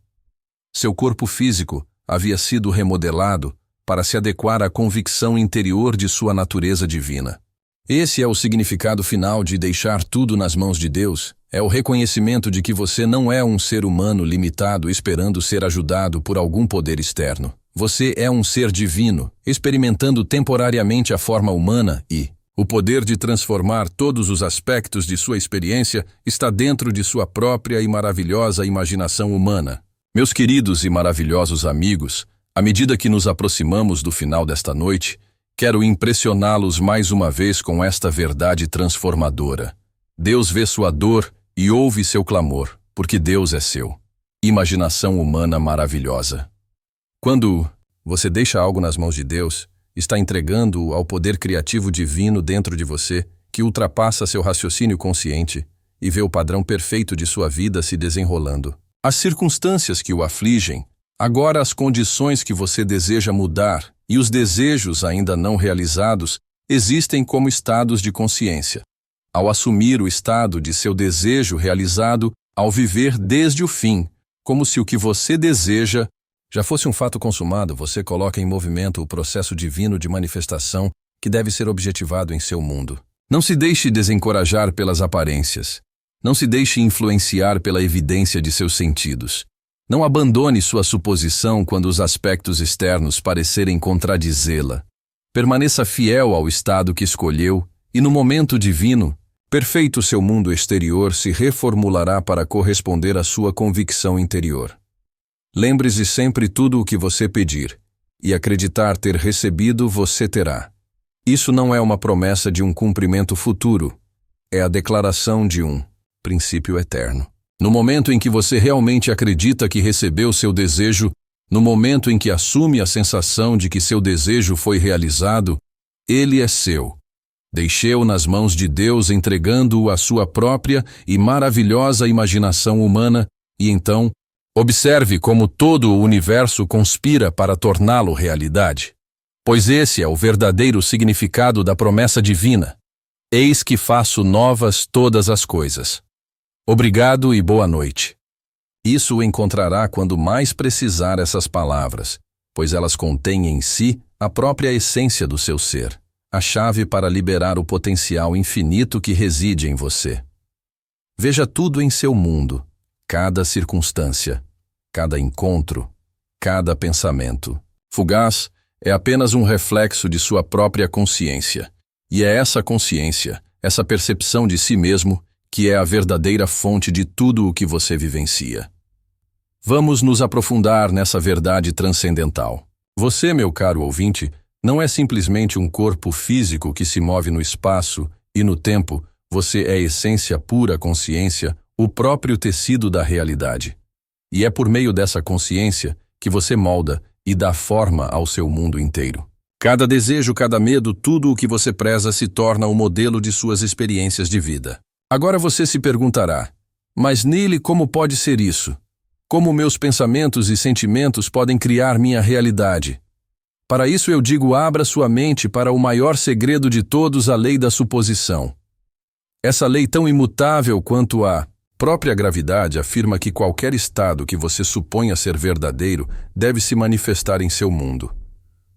Seu corpo físico havia sido remodelado para se adequar à convicção interior de sua natureza divina. Esse é o significado final de deixar tudo nas mãos de Deus. É o reconhecimento de que você não é um ser humano limitado esperando ser ajudado por algum poder externo. Você é um ser divino, experimentando temporariamente a forma humana e o poder de transformar todos os aspectos de sua experiência está dentro de sua própria e maravilhosa imaginação humana. Meus queridos e maravilhosos amigos, à medida que nos aproximamos do final desta noite, quero impressioná-los mais uma vez com esta verdade transformadora. Deus vê sua dor e ouve seu clamor, porque Deus é seu. Imaginação humana maravilhosa. Quando você deixa algo nas mãos de Deus, está entregando-o ao poder criativo divino dentro de você, que ultrapassa seu raciocínio consciente e vê o padrão perfeito de sua vida se desenrolando. As circunstâncias que o afligem, agora as condições que você deseja mudar e os desejos ainda não realizados existem como estados de consciência. Ao assumir o estado de seu desejo realizado, ao viver desde o fim, como se o que você deseja já fosse um fato consumado, você coloca em movimento o processo divino de manifestação que deve ser objetivado em seu mundo. Não se deixe desencorajar pelas aparências. Não se deixe influenciar pela evidência de seus sentidos. Não abandone sua suposição quando os aspectos externos parecerem contradizê-la. Permaneça fiel ao estado que escolheu e, no momento divino, perfeito seu mundo exterior se reformulará para corresponder à sua convicção interior. Lembre-se sempre tudo o que você pedir, e acreditar ter recebido você terá. Isso não é uma promessa de um cumprimento futuro, é a declaração de um princípio eterno. No momento em que você realmente acredita que recebeu seu desejo, no momento em que assume a sensação de que seu desejo foi realizado, ele é seu. Deixe-o nas mãos de Deus, entregando-o à sua própria e maravilhosa imaginação humana, e então, observe como todo o universo conspira para torná-lo realidade. Pois esse é o verdadeiro significado da promessa divina. Eis que faço novas todas as coisas. Obrigado e boa noite. Isso o encontrará quando mais precisar essas palavras, pois elas contêm em si a própria essência do seu ser, a chave para liberar o potencial infinito que reside em você. Veja tudo em seu mundo, cada circunstância, cada encontro, cada pensamento. Fugaz é apenas um reflexo de sua própria consciência, e é essa consciência, essa percepção de si mesmo, que é a verdadeira fonte de tudo o que você vivencia. Vamos nos aprofundar nessa verdade transcendental. Você, meu caro ouvinte, não é simplesmente um corpo físico que se move no espaço e no tempo, você é essência pura consciência, o próprio tecido da realidade. E é por meio dessa consciência que você molda e dá forma ao seu mundo inteiro. Cada desejo, cada medo, tudo o que você preza se torna o modelo de suas experiências de vida. Agora você se perguntará, mas Neely, como pode ser isso? Como meus pensamentos e sentimentos podem criar minha realidade? Para isso eu digo, abra sua mente para o maior segredo de todos, a lei da suposição. Essa lei tão imutável quanto a própria gravidade afirma que qualquer estado que você suponha ser verdadeiro deve se manifestar em seu mundo.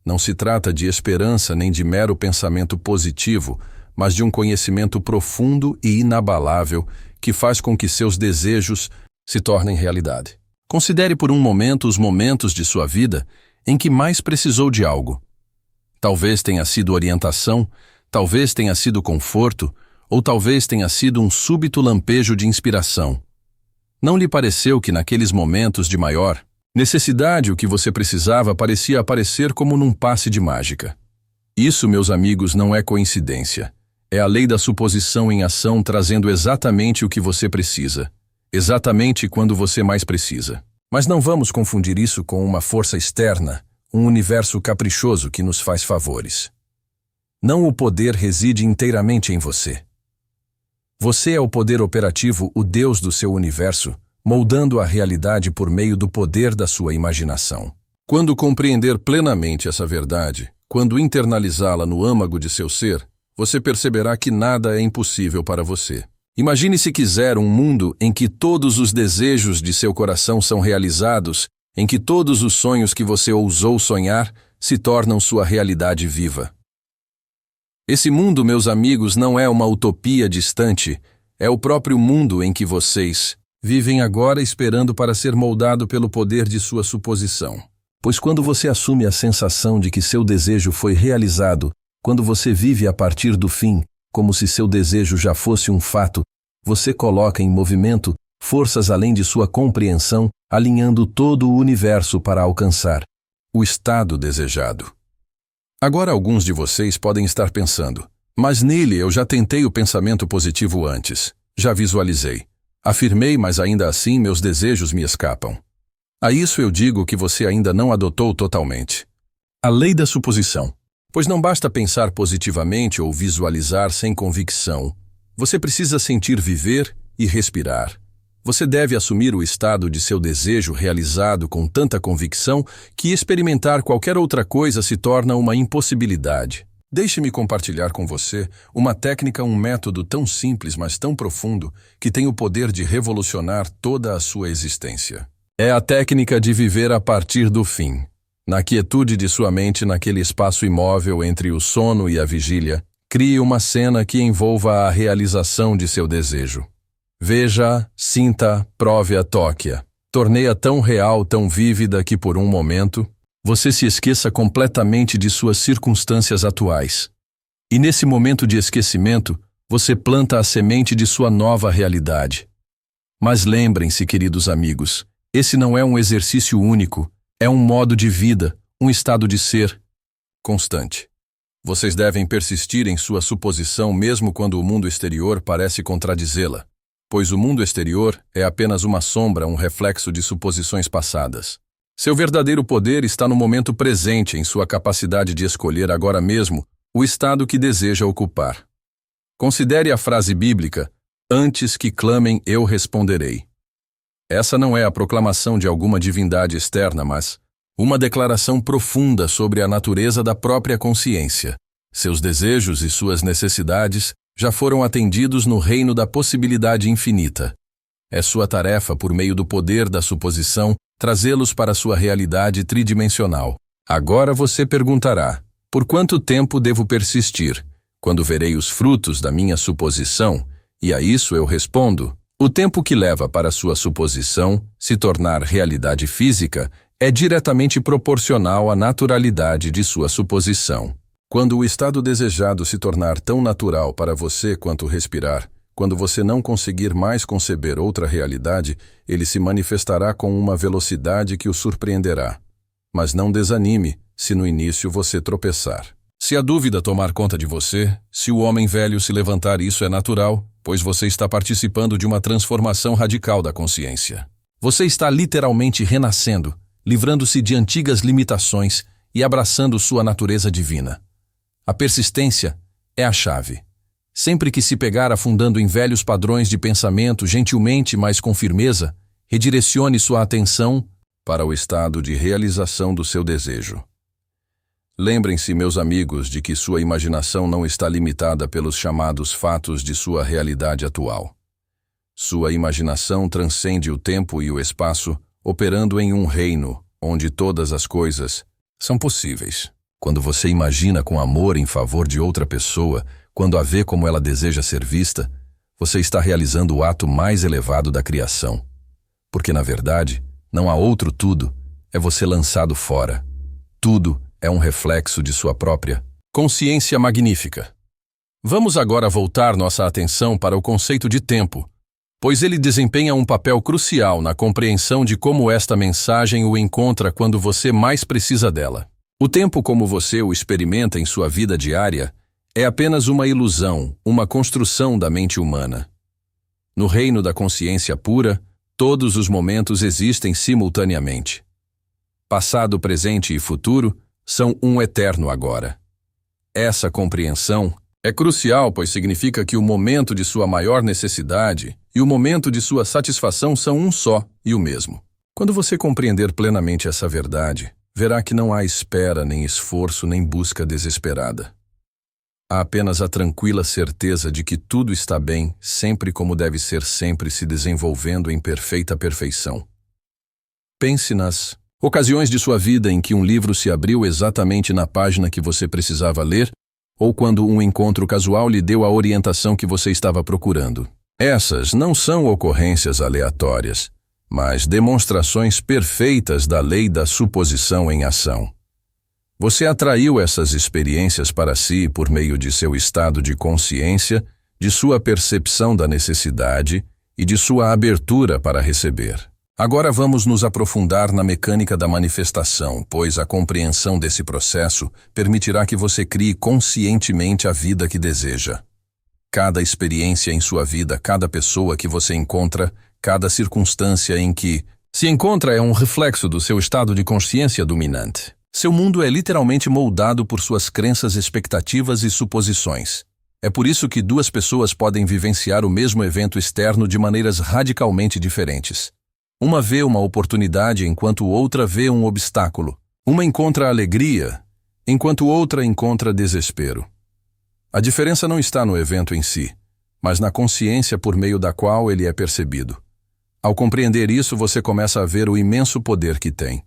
Não se trata de esperança nem de mero pensamento positivo, mas de um conhecimento profundo e inabalável que faz com que seus desejos se tornem realidade. Considere por um momento os momentos de sua vida em que mais precisou de algo. Talvez tenha sido orientação, talvez tenha sido conforto, ou talvez tenha sido um súbito lampejo de inspiração. Não lhe pareceu que naqueles momentos de maior necessidade o que você precisava parecia aparecer como num passe de mágica? Isso, meus amigos, não é coincidência. É a lei da suposição em ação, trazendo exatamente o que você precisa, exatamente quando você mais precisa. Mas não vamos confundir isso com uma força externa, um universo caprichoso que nos faz favores. Não, o poder reside inteiramente em você. Você é o poder operativo, o Deus do seu universo, moldando a realidade por meio do poder da sua imaginação. Quando compreender plenamente essa verdade, quando internalizá-la no âmago de seu ser, você perceberá que nada é impossível para você. Imagine, se quiser, um mundo em que todos os desejos de seu coração são realizados, em que todos os sonhos que você ousou sonhar se tornam sua realidade viva. Esse mundo, meus amigos, não é uma utopia distante, é o próprio mundo em que vocês vivem agora, esperando para ser moldado pelo poder de sua suposição. Pois quando você assume a sensação de que seu desejo foi realizado, quando você vive a partir do fim, como se seu desejo já fosse um fato, você coloca em movimento forças além de sua compreensão, alinhando todo o universo para alcançar o estado desejado. Agora alguns de vocês podem estar pensando, mas Neely, eu já tentei o pensamento positivo antes, já visualizei, afirmei, mas ainda assim meus desejos me escapam. A isso eu digo que você ainda não adotou totalmente a lei da suposição. Pois não basta pensar positivamente ou visualizar sem convicção. Você precisa sentir, viver e respirar. Você deve assumir o estado de seu desejo realizado com tanta convicção que experimentar qualquer outra coisa se torna uma impossibilidade. Deixe-me compartilhar com você uma técnica, um método tão simples, mas tão profundo, que tem o poder de revolucionar toda a sua existência. É a técnica de viver a partir do fim. Na quietude de sua mente, naquele espaço imóvel entre o sono e a vigília, crie uma cena que envolva a realização de seu desejo. Veja, sinta, prove-a, toque-a. Torne-a tão real, tão vívida que por um momento você se esqueça completamente de suas circunstâncias atuais. E nesse momento de esquecimento, você planta a semente de sua nova realidade. Mas lembrem-se, queridos amigos, esse não é um exercício único, é um modo de vida, um estado de ser constante. Vocês devem persistir em sua suposição mesmo quando o mundo exterior parece contradizê-la. pois o mundo exterior é apenas uma sombra, um reflexo de suposições passadas. Seu verdadeiro poder está no momento presente, em sua capacidade de escolher agora mesmo o estado que deseja ocupar. Considere a frase bíblica: "Antes que clamem, eu responderei". Essa não é a proclamação de alguma divindade externa, mas uma declaração profunda sobre a natureza da própria consciência. Seus desejos e suas necessidades já foram atendidos no reino da possibilidade infinita. É sua tarefa, por meio do poder da suposição, trazê-los para sua realidade tridimensional. Agora você perguntará: por quanto tempo devo persistir? Quando verei os frutos da minha suposição? E a isso eu respondo: o tempo que leva para sua suposição se tornar realidade física é diretamente proporcional à naturalidade de sua suposição. Quando o estado desejado se tornar tão natural para você quanto respirar, quando você não conseguir mais conceber outra realidade, ele se manifestará com uma velocidade que o surpreenderá. Mas não desanime se no início você tropeçar. Se a dúvida tomar conta de você, se o homem velho se levantar, isso é natural, pois você está participando de uma transformação radical da consciência. Você está literalmente renascendo, livrando-se de antigas limitações e abraçando sua natureza divina. A persistência é a chave. Sempre que se pegar afundando em velhos padrões de pensamento, gentilmente, mas com firmeza, redirecione sua atenção para o estado de realização do seu desejo. Lembrem-se, meus amigos, de que sua imaginação não está limitada pelos chamados fatos de sua realidade atual. Sua imaginação transcende o tempo e o espaço, operando em um reino onde todas as coisas são possíveis. Quando você imagina com amor em favor de outra pessoa, quando a vê como ela deseja ser vista, você está realizando o ato mais elevado da criação. Porque, na verdade, não há outro tudo, é você lançado fora. Tudo é um reflexo de sua própria consciência magnífica. Vamos agora voltar nossa atenção para o conceito de tempo, pois ele desempenha um papel crucial na compreensão de como esta mensagem o encontra quando você mais precisa dela. O tempo, como você o experimenta em sua vida diária, é apenas uma ilusão, uma construção da mente humana. No reino da consciência pura, todos os momentos existem simultaneamente. Passado, presente e futuro são um eterno agora. Essa compreensão é crucial, pois significa que o momento de sua maior necessidade e o momento de sua satisfação são um só e o mesmo. Quando você compreender plenamente essa verdade, verá que não há espera, nem esforço, nem busca desesperada. Há apenas a tranquila certeza de que tudo está bem, sempre como deve ser, sempre se desenvolvendo em perfeita perfeição. Pense nas ocasiões de sua vida em que um livro se abriu exatamente na página que você precisava ler, ou quando um encontro casual lhe deu a orientação que você estava procurando. Essas não são ocorrências aleatórias, mas demonstrações perfeitas da lei da suposição em ação. Você atraiu essas experiências para si por meio de seu estado de consciência, de sua percepção da necessidade e de sua abertura para receber. Agora vamos nos aprofundar na mecânica da manifestação, pois a compreensão desse processo permitirá que você crie conscientemente a vida que deseja. Cada experiência em sua vida, cada pessoa que você encontra, cada circunstância em que se encontra é um reflexo do seu estado de consciência dominante. Seu mundo é literalmente moldado por suas crenças, expectativas e suposições. É por isso que duas pessoas podem vivenciar o mesmo evento externo de maneiras radicalmente diferentes. Uma vê uma oportunidade enquanto outra vê um obstáculo. Uma encontra alegria, enquanto outra encontra desespero. A diferença não está no evento em si, mas na consciência por meio da qual ele é percebido. Ao compreender isso, você começa a ver o imenso poder que tem.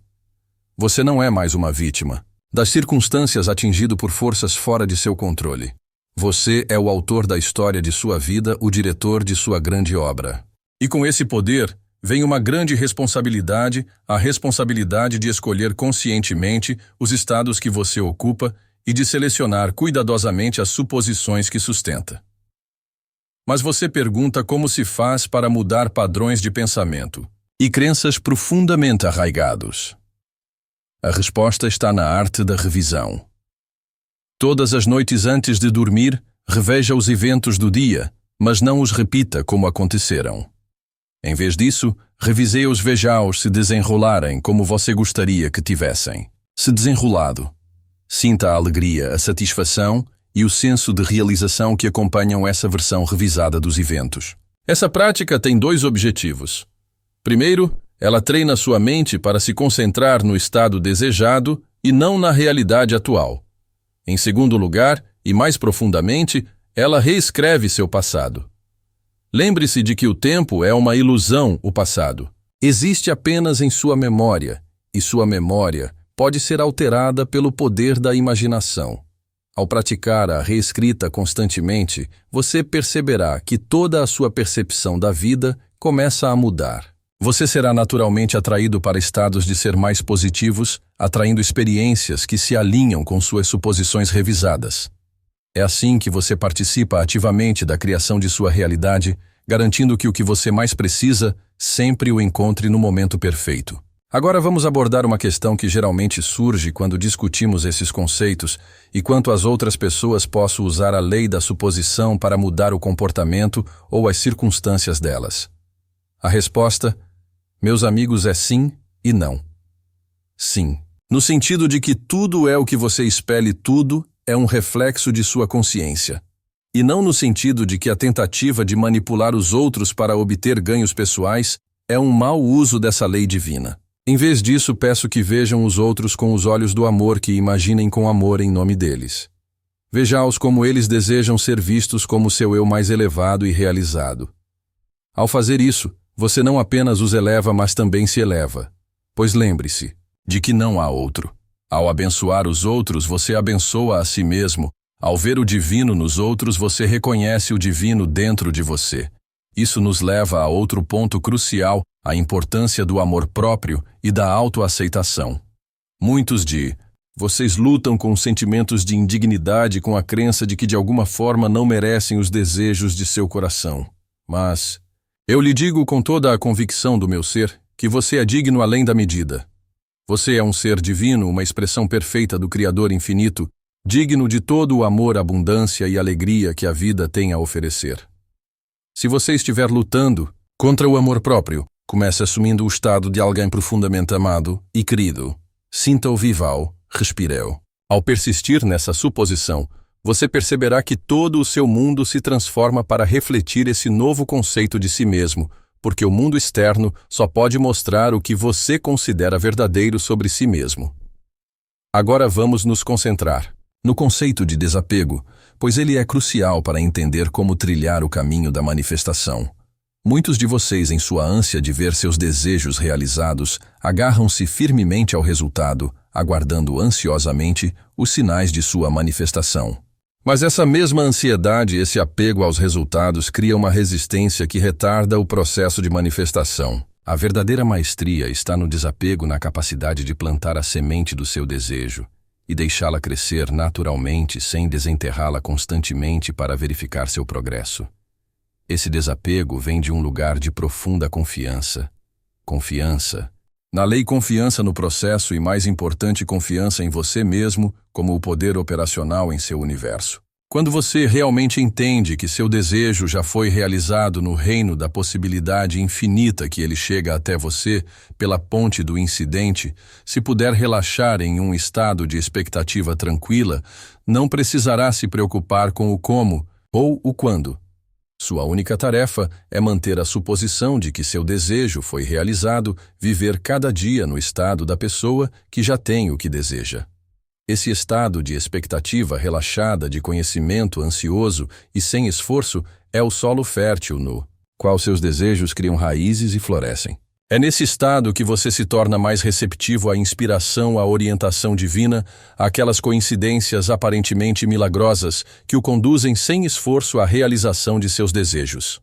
Você não é mais uma vítima das circunstâncias atingido por forças fora de seu controle. Você é o autor da história de sua vida, o diretor de sua grande obra. E com esse poder, vem uma grande responsabilidade, a responsabilidade de escolher conscientemente os estados que você ocupa e de selecionar cuidadosamente as suposições que sustenta. Mas você pergunta como se faz para mudar padrões de pensamento e crenças profundamente arraigados. A resposta está na arte da revisão. Todas as noites antes de dormir, reveja os eventos do dia, mas não os repita como aconteceram. Em vez disso, revisei-os, veja-os se desenrolarem como você gostaria que tivessem. Se desenrolado, sinta a alegria, a satisfação e o senso de realização que acompanham essa versão revisada dos eventos. Essa prática tem 2 objetivos. Primeiro, ela treina sua mente para se concentrar no estado desejado e não na realidade atual. Em segundo lugar, e mais profundamente, ela reescreve seu passado. Lembre-se de que o tempo é uma ilusão, o passado. Existe apenas em sua memória, e sua memória pode ser alterada pelo poder da imaginação. Ao praticar a reescrita constantemente, você perceberá que toda a sua percepção da vida começa a mudar. Você será naturalmente atraído para estados de ser mais positivos, atraindo experiências que se alinham com suas suposições revisadas. É assim que você participa ativamente da criação de sua realidade, garantindo que o que você mais precisa sempre o encontre no momento perfeito. Agora vamos abordar uma questão que geralmente surge quando discutimos esses conceitos e quanto as outras pessoas possam usar a lei da suposição para mudar o comportamento ou as circunstâncias delas. A resposta, meus amigos, é sim e não. Sim, no sentido de que tudo é o que você espelhe, tudo é um reflexo de sua consciência. E não no sentido de que a tentativa de manipular os outros para obter ganhos pessoais é um mau uso dessa lei divina. Em vez disso, peço que vejam os outros com os olhos do amor, que imaginem com amor em nome deles. Veja-os como eles desejam ser vistos como seu eu mais elevado e realizado. Ao fazer isso, você não apenas os eleva, mas também se eleva. Pois lembre-se de que não há outro. Ao abençoar os outros, você abençoa a si mesmo. Ao ver o divino nos outros, você reconhece o divino dentro de você. Isso nos leva a outro ponto crucial, a importância do amor próprio e da autoaceitação. Muitos de vocês lutam com sentimentos de indignidade, com a crença de que de alguma forma não merecem os desejos de seu coração. Mas eu lhe digo com toda a convicção do meu ser que você é digno além da medida. Você é um ser divino, uma expressão perfeita do Criador infinito, digno de todo o amor, abundância e alegria que a vida tem a oferecer. Se você estiver lutando contra o amor próprio, comece assumindo o estado de alguém profundamente amado e querido. Sinta-o, viva-o, respire-o. Ao persistir nessa suposição, você perceberá que todo o seu mundo se transforma para refletir esse novo conceito de si mesmo, porque o mundo externo só pode mostrar o que você considera verdadeiro sobre si mesmo. Agora vamos nos concentrar no conceito de desapego, pois ele é crucial para entender como trilhar o caminho da manifestação. Muitos de vocês, em sua ânsia de ver seus desejos realizados, agarram-se firmemente ao resultado, aguardando ansiosamente os sinais de sua manifestação. Mas essa mesma ansiedade, esse apego aos resultados, cria uma resistência que retarda o processo de manifestação. A verdadeira maestria está no desapego, na capacidade de plantar a semente do seu desejo e deixá-la crescer naturalmente, sem desenterrá-la constantemente para verificar seu progresso. Esse desapego vem de um lugar de profunda confiança. Confiança na lei, confiança no processo e, mais importante, confiança em você mesmo como o poder operacional em seu universo. Quando você realmente entende que seu desejo já foi realizado no reino da possibilidade infinita, que ele chega até você pela ponte do incidente, se puder relaxar em um estado de expectativa tranquila, não precisará se preocupar com o como ou o quando. Sua única tarefa é manter a suposição de que seu desejo foi realizado, viver cada dia no estado da pessoa que já tem o que deseja. Esse estado de expectativa relaxada, de conhecimento ansioso e sem esforço, é o solo fértil no qual seus desejos criam raízes e florescem. É nesse estado que você se torna mais receptivo à inspiração, à orientação divina, àquelas coincidências aparentemente milagrosas que o conduzem sem esforço à realização de seus desejos.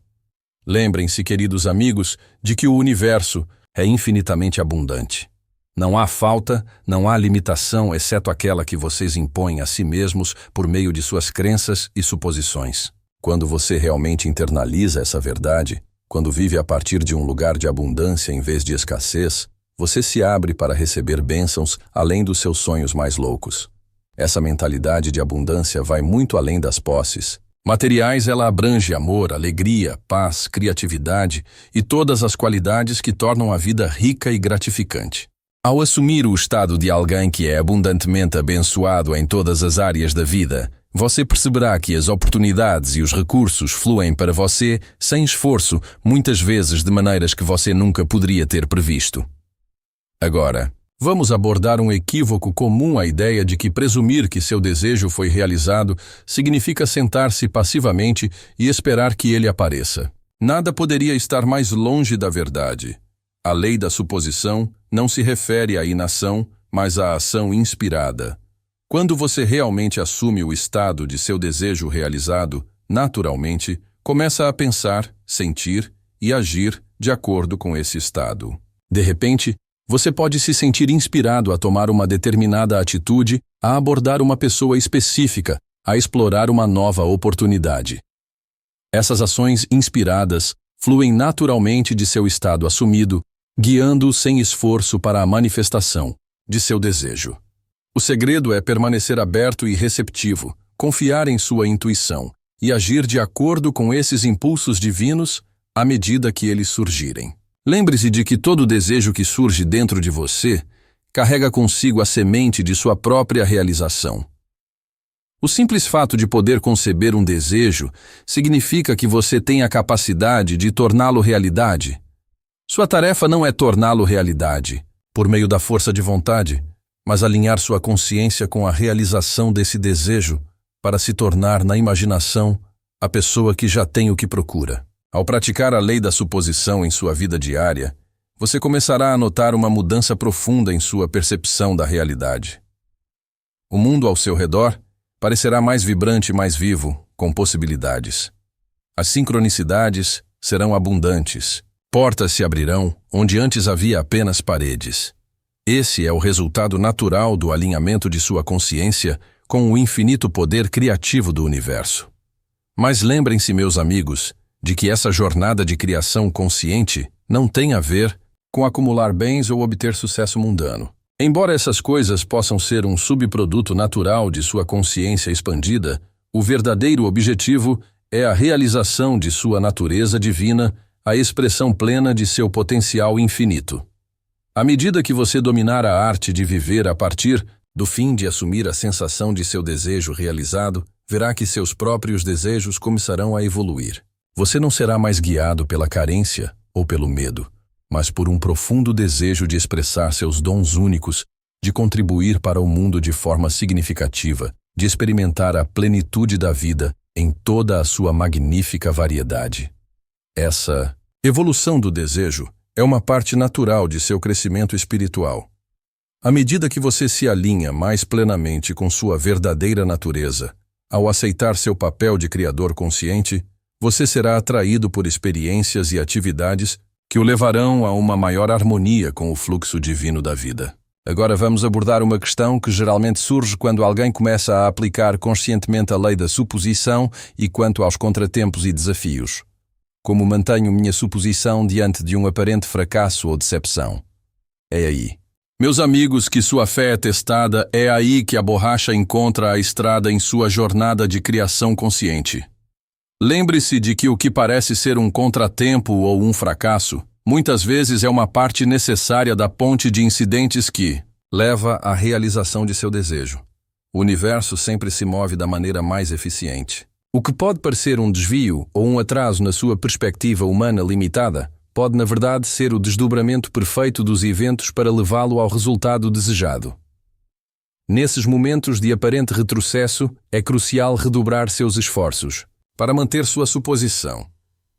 Lembrem-se, queridos amigos, de que o universo é infinitamente abundante. Não há falta, não há limitação, exceto aquela que vocês impõem a si mesmos por meio de suas crenças e suposições. Quando você realmente internaliza essa verdade, quando vive a partir de um lugar de abundância em vez de escassez, você se abre para receber bênçãos além dos seus sonhos mais loucos. Essa mentalidade de abundância vai muito além das posses. Materiais, ela abrange amor, alegria, paz, criatividade e todas as qualidades que tornam a vida rica e gratificante. Ao assumir o estado de alguém que é abundantemente abençoado em todas as áreas da vida, você perceberá que as oportunidades e os recursos fluem para você sem esforço, muitas vezes de maneiras que você nunca poderia ter previsto. Agora, vamos abordar um equívoco comum à ideia de que presumir que seu desejo foi realizado significa sentar-se passivamente e esperar que ele apareça. Nada poderia estar mais longe da verdade. A lei da suposição não se refere à inação, mas à ação inspirada. Quando você realmente assume o estado de seu desejo realizado, naturalmente, começa a pensar, sentir e agir de acordo com esse estado. De repente, você pode se sentir inspirado a tomar uma determinada atitude, a abordar uma pessoa específica, a explorar uma nova oportunidade. Essas ações inspiradas fluem naturalmente de seu estado assumido, guiando-o sem esforço para a manifestação de seu desejo. O segredo é permanecer aberto e receptivo, confiar em sua intuição e agir de acordo com esses impulsos divinos à medida que eles surgirem. Lembre-se de que todo desejo que surge dentro de você carrega consigo a semente de sua própria realização. O simples fato de poder conceber um desejo significa que você tem a capacidade de torná-lo realidade. Sua tarefa não é torná-lo realidade, por meio da força de vontade, mas alinhar sua consciência com a realização desse desejo para se tornar, na imaginação, a pessoa que já tem o que procura. Ao praticar a lei da suposição em sua vida diária, você começará a notar uma mudança profunda em sua percepção da realidade. O mundo ao seu redor parecerá mais vibrante e mais vivo, com possibilidades. As sincronicidades serão abundantes. Portas se abrirão onde antes havia apenas paredes. Esse é o resultado natural do alinhamento de sua consciência com o infinito poder criativo do universo. Mas lembrem-se, meus amigos, de que essa jornada de criação consciente não tem a ver com acumular bens ou obter sucesso mundano. Embora essas coisas possam ser um subproduto natural de sua consciência expandida, o verdadeiro objetivo é a realização de sua natureza divina, a expressão plena de seu potencial infinito. À medida que você dominar a arte de viver a partir do fim de assumir a sensação de seu desejo realizado, verá que seus próprios desejos começarão a evoluir. Você não será mais guiado pela carência ou pelo medo, mas por um profundo desejo de expressar seus dons únicos, de contribuir para o mundo de forma significativa, de experimentar a plenitude da vida em toda a sua magnífica variedade. Essa evolução do desejo é uma parte natural de seu crescimento espiritual. À medida que você se alinha mais plenamente com sua verdadeira natureza, ao aceitar seu papel de criador consciente, você será atraído por experiências e atividades que o levarão a uma maior harmonia com o fluxo divino da vida. Agora vamos abordar uma questão que geralmente surge quando alguém começa a aplicar conscientemente a lei da suposição e quanto aos contratempos e desafios. Como mantenho minha suposição diante de um aparente fracasso ou decepção? É aí. Meus amigos, que sua fé é testada, é aí que a borracha encontra a estrada em sua jornada de criação consciente. Lembre-se de que o que parece ser um contratempo ou um fracasso, muitas vezes é uma parte necessária da ponte de incidentes que leva à realização de seu desejo. O universo sempre se move da maneira mais eficiente. O que pode parecer um desvio ou um atraso na sua perspectiva humana limitada, pode na verdade ser o desdobramento perfeito dos eventos para levá-lo ao resultado desejado. Nesses momentos de aparente retrocesso, é crucial redobrar seus esforços para manter sua suposição.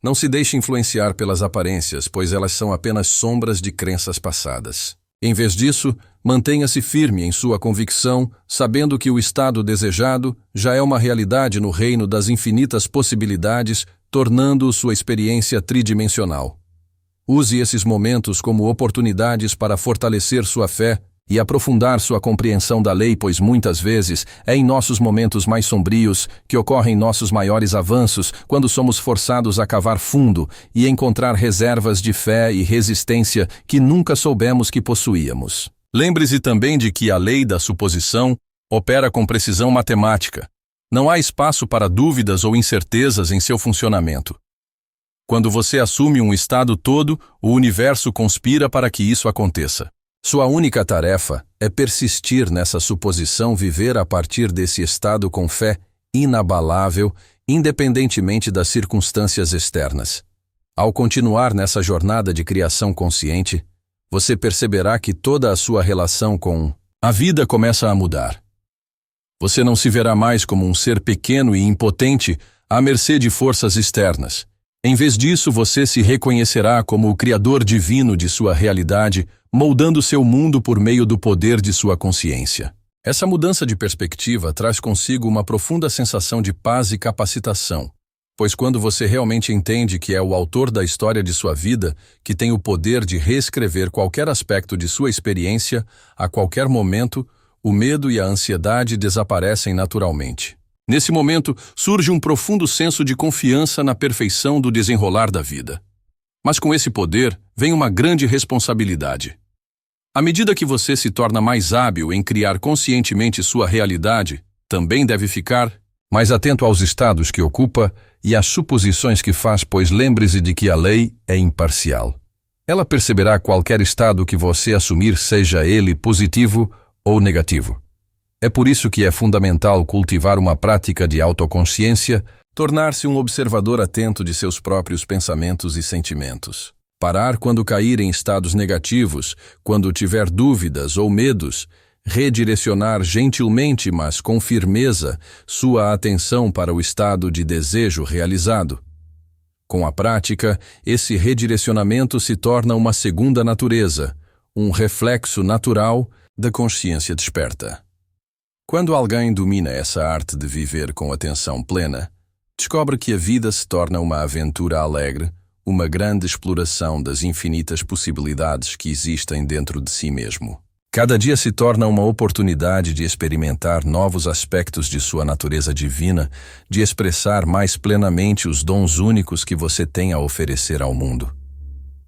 Não se deixe influenciar pelas aparências, pois elas são apenas sombras de crenças passadas. Em vez disso, mantenha-se firme em sua convicção, sabendo que o estado desejado já é uma realidade no reino das infinitas possibilidades, tornando-o sua experiência tridimensional. Use esses momentos como oportunidades para fortalecer sua fé e aprofundar sua compreensão da lei, pois muitas vezes é em nossos momentos mais sombrios que ocorrem nossos maiores avanços, quando somos forçados a cavar fundo e encontrar reservas de fé e resistência que nunca soubemos que possuíamos. Lembre-se também de que a lei da suposição opera com precisão matemática. Não há espaço para dúvidas ou incertezas em seu funcionamento. Quando você assume um estado todo, o universo conspira para que isso aconteça. Sua única tarefa é persistir nessa suposição, viver a partir desse estado com fé inabalável, independentemente das circunstâncias externas. Ao continuar nessa jornada de criação consciente, você perceberá que toda a sua relação com a vida começa a mudar. Você não se verá mais como um ser pequeno e impotente à mercê de forças externas. Em vez disso, você se reconhecerá como o Criador divino de sua realidade, moldando seu mundo por meio do poder de sua consciência. Essa mudança de perspectiva traz consigo uma profunda sensação de paz e capacitação, pois quando você realmente entende que é o autor da história de sua vida, que tem o poder de reescrever qualquer aspecto de sua experiência, a qualquer momento, o medo e a ansiedade desaparecem naturalmente. Nesse momento, surge um profundo senso de confiança na perfeição do desenrolar da vida. Mas com esse poder, vem uma grande responsabilidade. À medida que você se torna mais hábil em criar conscientemente sua realidade, também deve ficar mais atento aos estados que ocupa e às suposições que faz, pois lembre-se de que a lei é imparcial. Ela perceberá qualquer estado que você assumir, seja ele positivo ou negativo. É por isso que é fundamental cultivar uma prática de autoconsciência, tornar-se um observador atento de seus próprios pensamentos e sentimentos. Parar quando cair em estados negativos, quando tiver dúvidas ou medos, redirecionar gentilmente, mas com firmeza, sua atenção para o estado de desejo realizado. Com a prática, esse redirecionamento se torna uma segunda natureza, um reflexo natural da consciência desperta. Quando alguém domina essa arte de viver com atenção plena, descobre que a vida se torna uma aventura alegre, uma grande exploração das infinitas possibilidades que existem dentro de si mesmo. Cada dia se torna uma oportunidade de experimentar novos aspectos de sua natureza divina, de expressar mais plenamente os dons únicos que você tem a oferecer ao mundo.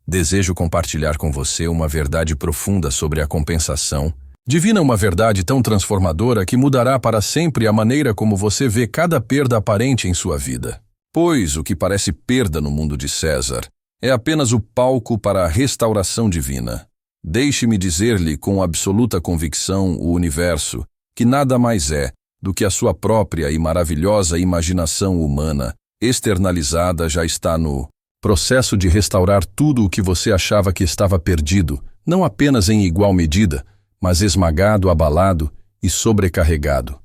Desejo compartilhar com você uma verdade profunda sobre a compensação divina, uma verdade tão transformadora que mudará para sempre a maneira como você vê cada perda aparente em sua vida. Pois o que parece perda no mundo de César é apenas o palco para a restauração divina. Deixe-me dizer-lhe com absoluta convicção o universo, que nada mais é do que a sua própria e maravilhosa imaginação humana, externalizada, já está no processo de restaurar tudo o que você achava que estava perdido, não apenas em igual medida, mas esmagado, abalado e sobrecarregado.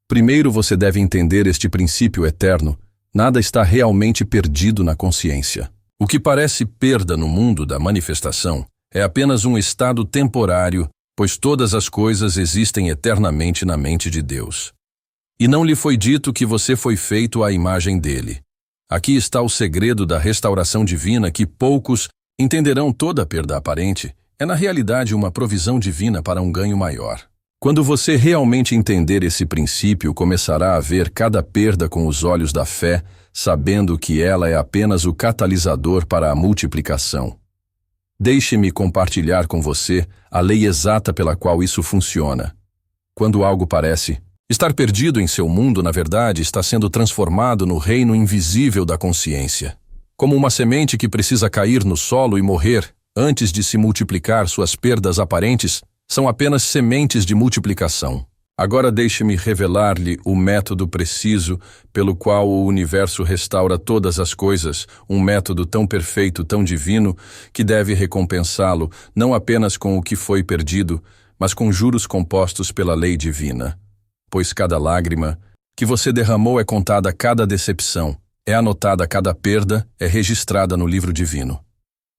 Primeiro você deve entender este princípio eterno: nada está realmente perdido na consciência. O que parece perda no mundo da manifestação é apenas um estado temporário, pois todas as coisas existem eternamente na mente de Deus. E não lhe foi dito que você foi feito à imagem dele. Aqui está o segredo da restauração divina que poucos entenderão. Toda perda aparente é na realidade uma provisão divina para um ganho maior. Quando você realmente entender esse princípio, começará a ver cada perda com os olhos da fé, sabendo que ela é apenas o catalisador para a multiplicação. Deixe-me compartilhar com você a lei exata pela qual isso funciona. Quando algo parece estar perdido em seu mundo, na verdade, está sendo transformado no reino invisível da consciência. Como uma semente que precisa cair no solo e morrer antes de se multiplicar, suas perdas aparentes são apenas sementes de multiplicação. Agora deixe-me revelar-lhe o método preciso pelo qual o universo restaura todas as coisas, um método tão perfeito, tão divino, que deve recompensá-lo não apenas com o que foi perdido, mas com juros compostos pela lei divina. Pois cada lágrima que você derramou é contada cada decepção, é anotada cada perda, é registrada no livro divino.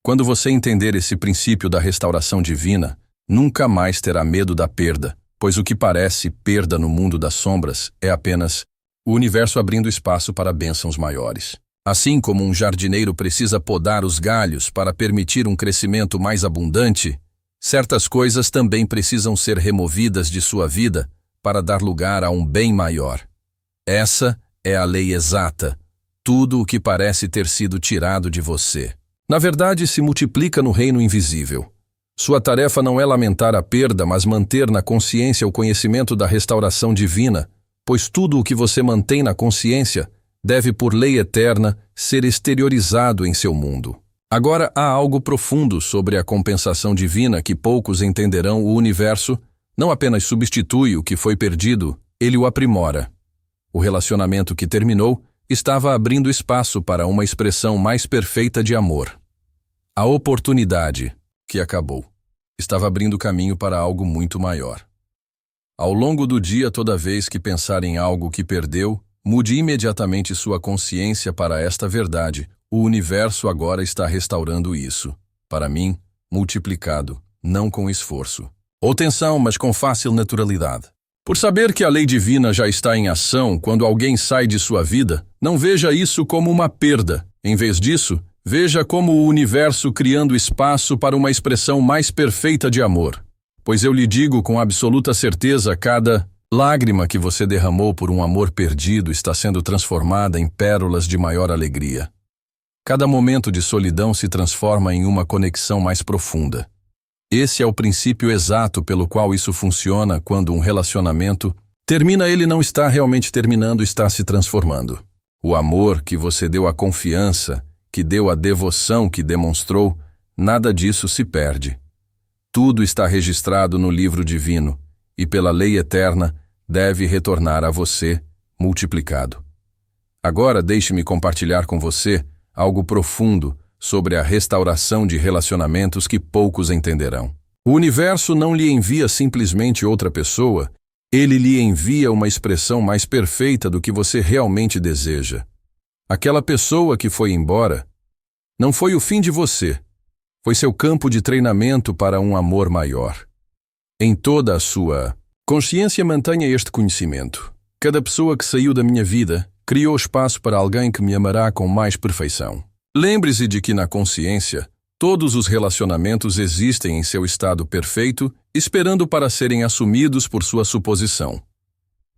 Quando você entender esse princípio da restauração divina, nunca mais terá medo da perda, pois o que parece perda no mundo das sombras é apenas o universo abrindo espaço para bênçãos maiores. Assim como um jardineiro precisa podar os galhos para permitir um crescimento mais abundante, certas coisas também precisam ser removidas de sua vida para dar lugar a um bem maior. Essa é a lei exata. Tudo o que parece ter sido tirado de você, na verdade, se multiplica no reino invisível. Sua tarefa não é lamentar a perda, mas manter na consciência o conhecimento da restauração divina, pois tudo o que você mantém na consciência deve, por lei eterna, ser exteriorizado em seu mundo. Agora há algo profundo sobre a compensação divina que poucos entenderão. O universo não apenas substitui o que foi perdido, ele o aprimora. O relacionamento que terminou estava abrindo espaço para uma expressão mais perfeita de amor. A oportunidade que acabou estava abrindo caminho para algo muito maior. Ao longo do dia, toda vez que pensar em algo que perdeu, mude imediatamente sua consciência para esta verdade. O universo agora está restaurando isso, para mim, multiplicado, não com esforço ou tensão, mas com fácil naturalidade. Por saber que a lei divina já está em ação quando alguém sai de sua vida, não veja isso como uma perda. Em vez disso, veja como o universo criando espaço para uma expressão mais perfeita de amor. Pois eu lhe digo com absoluta certeza, cada lágrima que você derramou por um amor perdido está sendo transformada em pérolas de maior alegria. Cada momento de solidão se transforma em uma conexão mais profunda. Esse é o princípio exato pelo qual isso funciona quando um relacionamento termina. Ele não está realmente terminando, está se transformando. O amor que você deu, a confiança que deu, a devoção que demonstrou, nada disso se perde. Tudo está registrado no livro divino e, pela lei eterna, deve retornar a você multiplicado. Agora deixe-me compartilhar com você algo profundo sobre a restauração de relacionamentos que poucos entenderão. O universo não lhe envia simplesmente outra pessoa, ele lhe envia uma expressão mais perfeita do que você realmente deseja. Aquela pessoa que foi embora não foi o fim de você, foi seu campo de treinamento para um amor maior. Em toda a sua consciência, mantenha este conhecimento. Cada pessoa que saiu da minha vida criou espaço para alguém que me amará com mais perfeição. Lembre-se de que na consciência, todos os relacionamentos existem em seu estado perfeito, esperando para serem assumidos por sua suposição.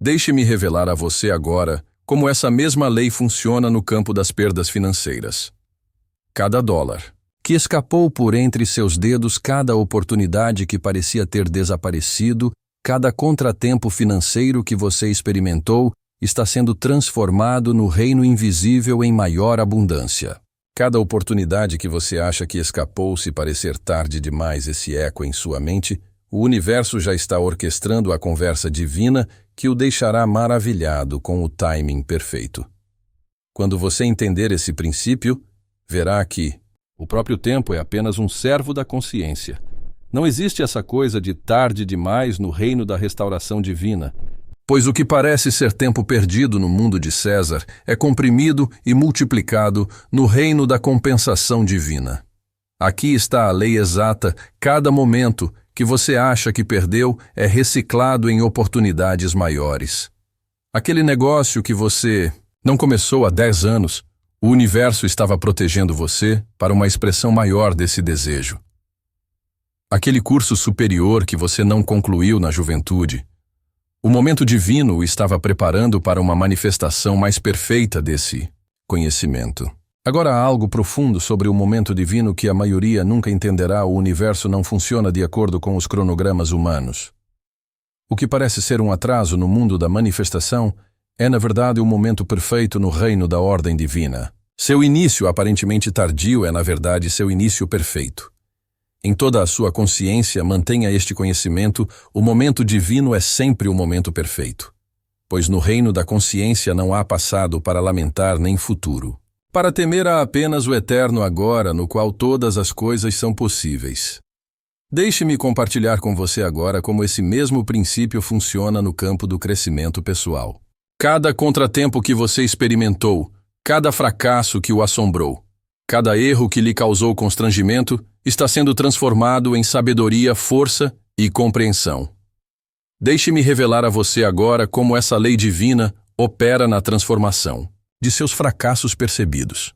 Deixe-me revelar a você agora como essa mesma lei funciona no campo das perdas financeiras. Cada dólar que escapou por entre seus dedos, cada oportunidade que parecia ter desaparecido, cada contratempo financeiro que você experimentou, está sendo transformado no reino invisível em maior abundância. Cada oportunidade que você acha que escapou, se parecer tarde demais esse eco em sua mente, o universo já está orquestrando a conversa divina que o deixará maravilhado com o timing perfeito. Quando você entender esse princípio, verá que o próprio tempo é apenas um servo da consciência. Não existe essa coisa de tarde demais no reino da restauração divina, pois o que parece ser tempo perdido no mundo de César é comprimido e multiplicado no reino da compensação divina. Aqui está a lei exata. Cada momento que você acha que perdeu é reciclado em oportunidades maiores. Aquele negócio que você não começou há 10 anos, o universo estava protegendo você para uma expressão maior desse desejo. Aquele curso superior que você não concluiu na juventude, o momento divino o estava preparando para uma manifestação mais perfeita desse conhecimento. Agora há algo profundo sobre o momento divino que a maioria nunca entenderá. O universo não funciona de acordo com os cronogramas humanos. O que parece ser um atraso no mundo da manifestação é, na verdade, o momento perfeito no reino da ordem divina. Seu início aparentemente tardio é, na verdade, seu início perfeito. Em toda a sua consciência, mantenha este conhecimento: o momento divino é sempre o momento perfeito. Pois no reino da consciência não há passado para lamentar nem futuro. Para temer há apenas o eterno agora, no qual todas as coisas são possíveis. Deixe-me compartilhar com você agora como esse mesmo princípio funciona no campo do crescimento pessoal. Cada contratempo que você experimentou, cada fracasso que o assombrou, cada erro que lhe causou constrangimento, está sendo transformado em sabedoria, força e compreensão. Deixe-me revelar a você agora como essa lei divina opera na transformação de seus fracassos percebidos.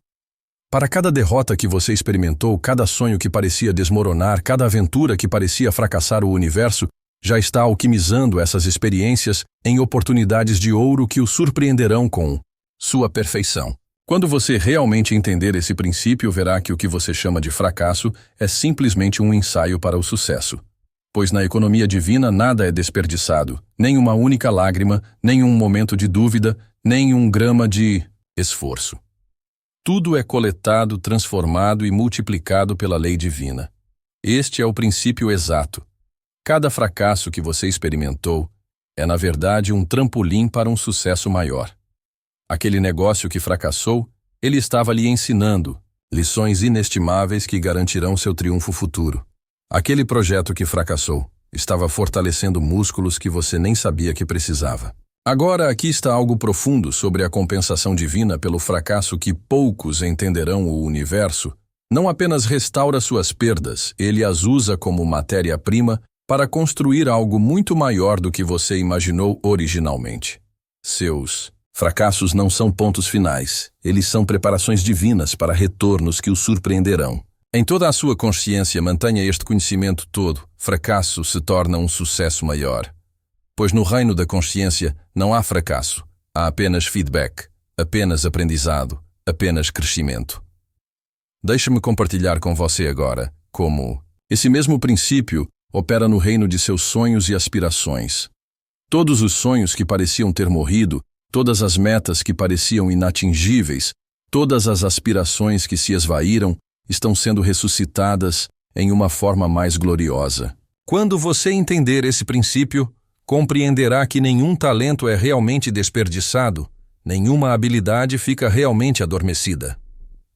Para cada derrota que você experimentou, cada sonho que parecia desmoronar, cada aventura que parecia fracassar, o universo já está alquimizando essas experiências em oportunidades de ouro que o surpreenderão com sua perfeição. Quando você realmente entender esse princípio, verá que o que você chama de fracasso é simplesmente um ensaio para o sucesso. Pois na economia divina nada é desperdiçado, nem uma única lágrima, nem um momento de dúvida, nem um grama de esforço. Tudo é coletado, transformado e multiplicado pela lei divina. Este é o princípio exato. Cada fracasso que você experimentou é, na verdade, um trampolim para um sucesso maior. Aquele negócio que fracassou, ele estava lhe ensinando lições inestimáveis que garantirão seu triunfo futuro. Aquele projeto que fracassou estava fortalecendo músculos que você nem sabia que precisava. Agora aqui está algo profundo sobre a compensação divina pelo fracasso que poucos entenderão. O universo não apenas restaura suas perdas, ele as usa como matéria-prima para construir algo muito maior do que você imaginou originalmente. Seus fracassos não são pontos finais, eles são preparações divinas para retornos que o surpreenderão. Em toda a sua consciência mantenha este conhecimento todo, fracasso se torna um sucesso maior. Pois no reino da consciência não há fracasso, há apenas feedback, apenas aprendizado, apenas crescimento. Deixe-me compartilhar com você agora como esse mesmo princípio opera no reino de seus sonhos e aspirações. Todos os sonhos que pareciam ter morrido, todas as metas que pareciam inatingíveis, todas as aspirações que se esvaíram, estão sendo ressuscitadas em uma forma mais gloriosa. Quando você entender esse princípio, compreenderá que nenhum talento é realmente desperdiçado, nenhuma habilidade fica realmente adormecida.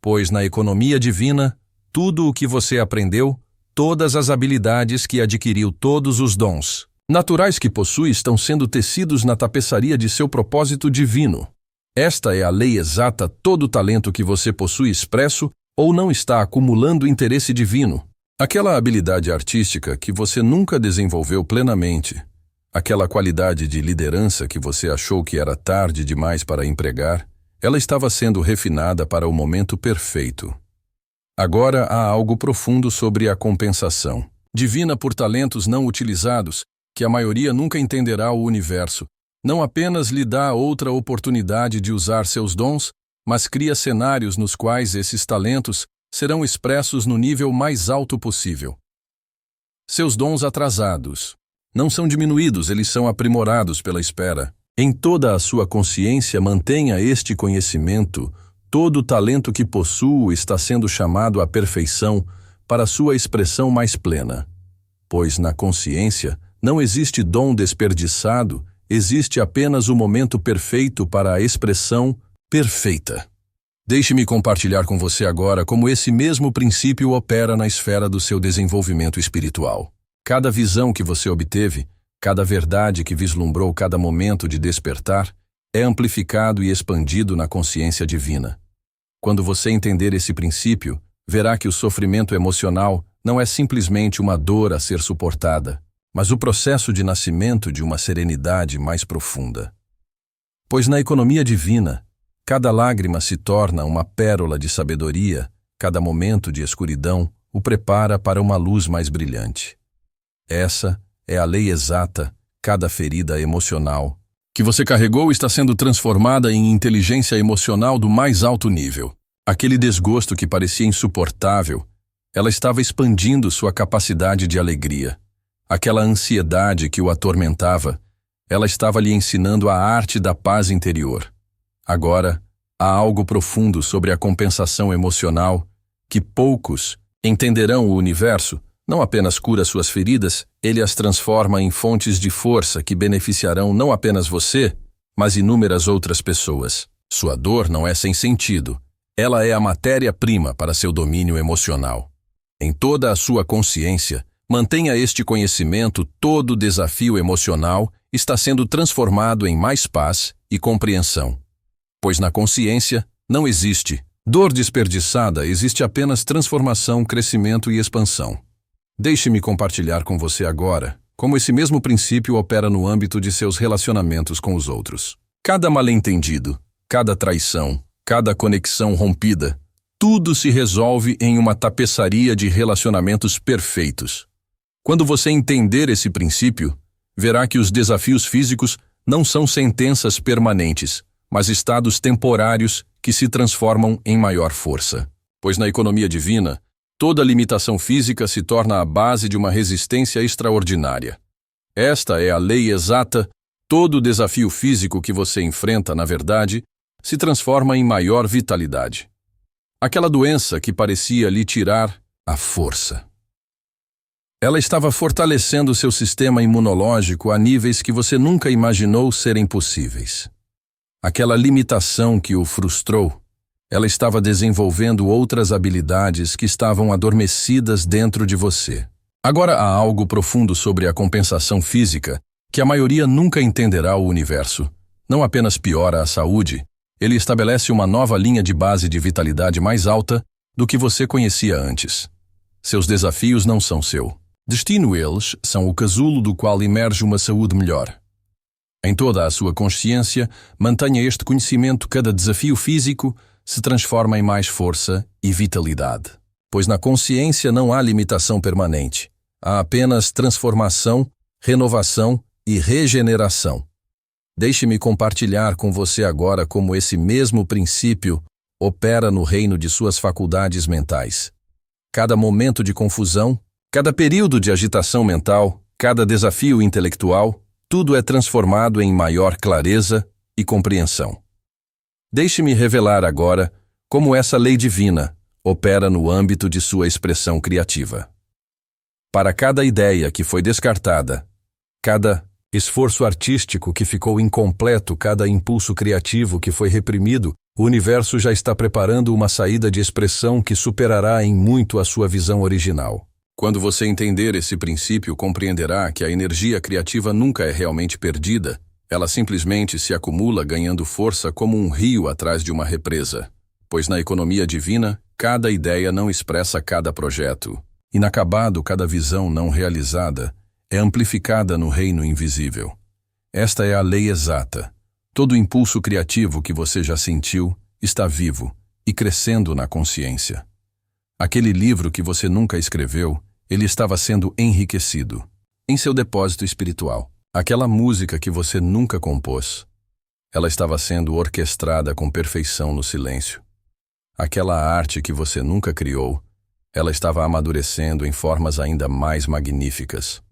Pois na economia divina, tudo o que você aprendeu, todas as habilidades que adquiriu, todos os dons naturais que possui estão sendo tecidos na tapeçaria de seu propósito divino. Esta é a lei exata. Todo talento que você possui expresso ou não está acumulando interesse divino. Aquela habilidade artística que você nunca desenvolveu plenamente, aquela qualidade de liderança que você achou que era tarde demais para empregar, ela estava sendo refinada para o momento perfeito. Agora há algo profundo sobre a compensação divina por talentos não utilizados, que a maioria nunca entenderá. O universo não apenas lhe dá outra oportunidade de usar seus dons, mas cria cenários nos quais esses talentos serão expressos no nível mais alto possível. Seus dons atrasados não são diminuídos, eles são aprimorados pela espera. Em toda a sua consciência, mantenha este conhecimento. Todo talento que possuo está sendo chamado à perfeição para sua expressão mais plena. Pois na consciência não existe dom desperdiçado, existe apenas o momento perfeito para a expressão perfeita. Deixe-me compartilhar com você agora como esse mesmo princípio opera na esfera do seu desenvolvimento espiritual. Cada visão que você obteve, cada verdade que vislumbrou, cada momento de despertar, é amplificado e expandido na consciência divina. Quando você entender esse princípio, verá que o sofrimento emocional não é simplesmente uma dor a ser suportada, mas o processo de nascimento de uma serenidade mais profunda. Pois na economia divina, cada lágrima se torna uma pérola de sabedoria, cada momento de escuridão o prepara para uma luz mais brilhante. Essa é a lei exata. Cada ferida emocional que você carregou está sendo transformada em inteligência emocional do mais alto nível. Aquele desgosto que parecia insuportável, ela estava expandindo sua capacidade de alegria. Aquela ansiedade que o atormentava, ela estava lhe ensinando a arte da paz interior. Agora, há algo profundo sobre a compensação emocional que poucos entenderão. O universo não apenas cura suas feridas, ele as transforma em fontes de força que beneficiarão não apenas você, mas inúmeras outras pessoas. Sua dor não é sem sentido. Ela é a matéria-prima para seu domínio emocional. Em toda a sua consciência, mantenha este conhecimento. Todo desafio emocional está sendo transformado em mais paz e compreensão. Pois na consciência não existe dor desperdiçada, existe apenas transformação, crescimento e expansão. Deixe-me compartilhar com você agora como esse mesmo princípio opera no âmbito de seus relacionamentos com os outros. Cada mal-entendido, cada traição, cada conexão rompida, tudo se resolve em uma tapeçaria de relacionamentos perfeitos. Quando você entender esse princípio, verá que os desafios físicos não são sentenças permanentes, mas estados temporários que se transformam em maior força. Pois na economia divina, Toda limitação física se torna a base de uma resistência extraordinária. Esta é a lei exata. Todo desafio físico que você enfrenta, na verdade, se transforma em maior vitalidade. Aquela doença que parecia lhe tirar a força. Ela estava fortalecendo seu sistema imunológico a níveis que você nunca imaginou serem possíveis. Aquela limitação que o frustrou, ela estava desenvolvendo outras habilidades que estavam adormecidas dentro de você. Agora há algo profundo sobre a compensação física que a maioria nunca entenderá. O universo não apenas piora a saúde, ele estabelece uma nova linha de base de vitalidade mais alta do que você conhecia antes. Seus desafios não são seu destino, eles são o casulo do qual emerge uma saúde melhor. Em toda a sua consciência, mantenha este conhecimento: cada desafio físico se transforma em mais força e vitalidade. Pois na consciência não há limitação permanente, há apenas transformação, renovação e regeneração. Deixe-me compartilhar com você agora como esse mesmo princípio opera no reino de suas faculdades mentais. Cada momento de confusão, cada período de agitação mental, cada desafio intelectual, tudo é transformado em maior clareza e compreensão. Deixe-me revelar agora como essa lei divina opera no âmbito de sua expressão criativa. Para cada ideia que foi descartada, cada esforço artístico que ficou incompleto, cada impulso criativo que foi reprimido, o universo já está preparando uma saída de expressão que superará em muito a sua visão original. Quando você entender esse princípio, compreenderá que a energia criativa nunca é realmente perdida, ela simplesmente se acumula ganhando força como um rio atrás de uma represa. Pois na economia divina, cada ideia não expressa cada projeto. Inacabado, cada visão não realizada é amplificada no reino invisível. Esta é a lei exata. Todo impulso criativo que você já sentiu está vivo e crescendo na consciência. Aquele livro que você nunca escreveu, ele estava sendo enriquecido em seu depósito espiritual. Aquela música que você nunca compôs, ela estava sendo orquestrada com perfeição no silêncio. Aquela arte que você nunca criou, ela estava amadurecendo em formas ainda mais magníficas.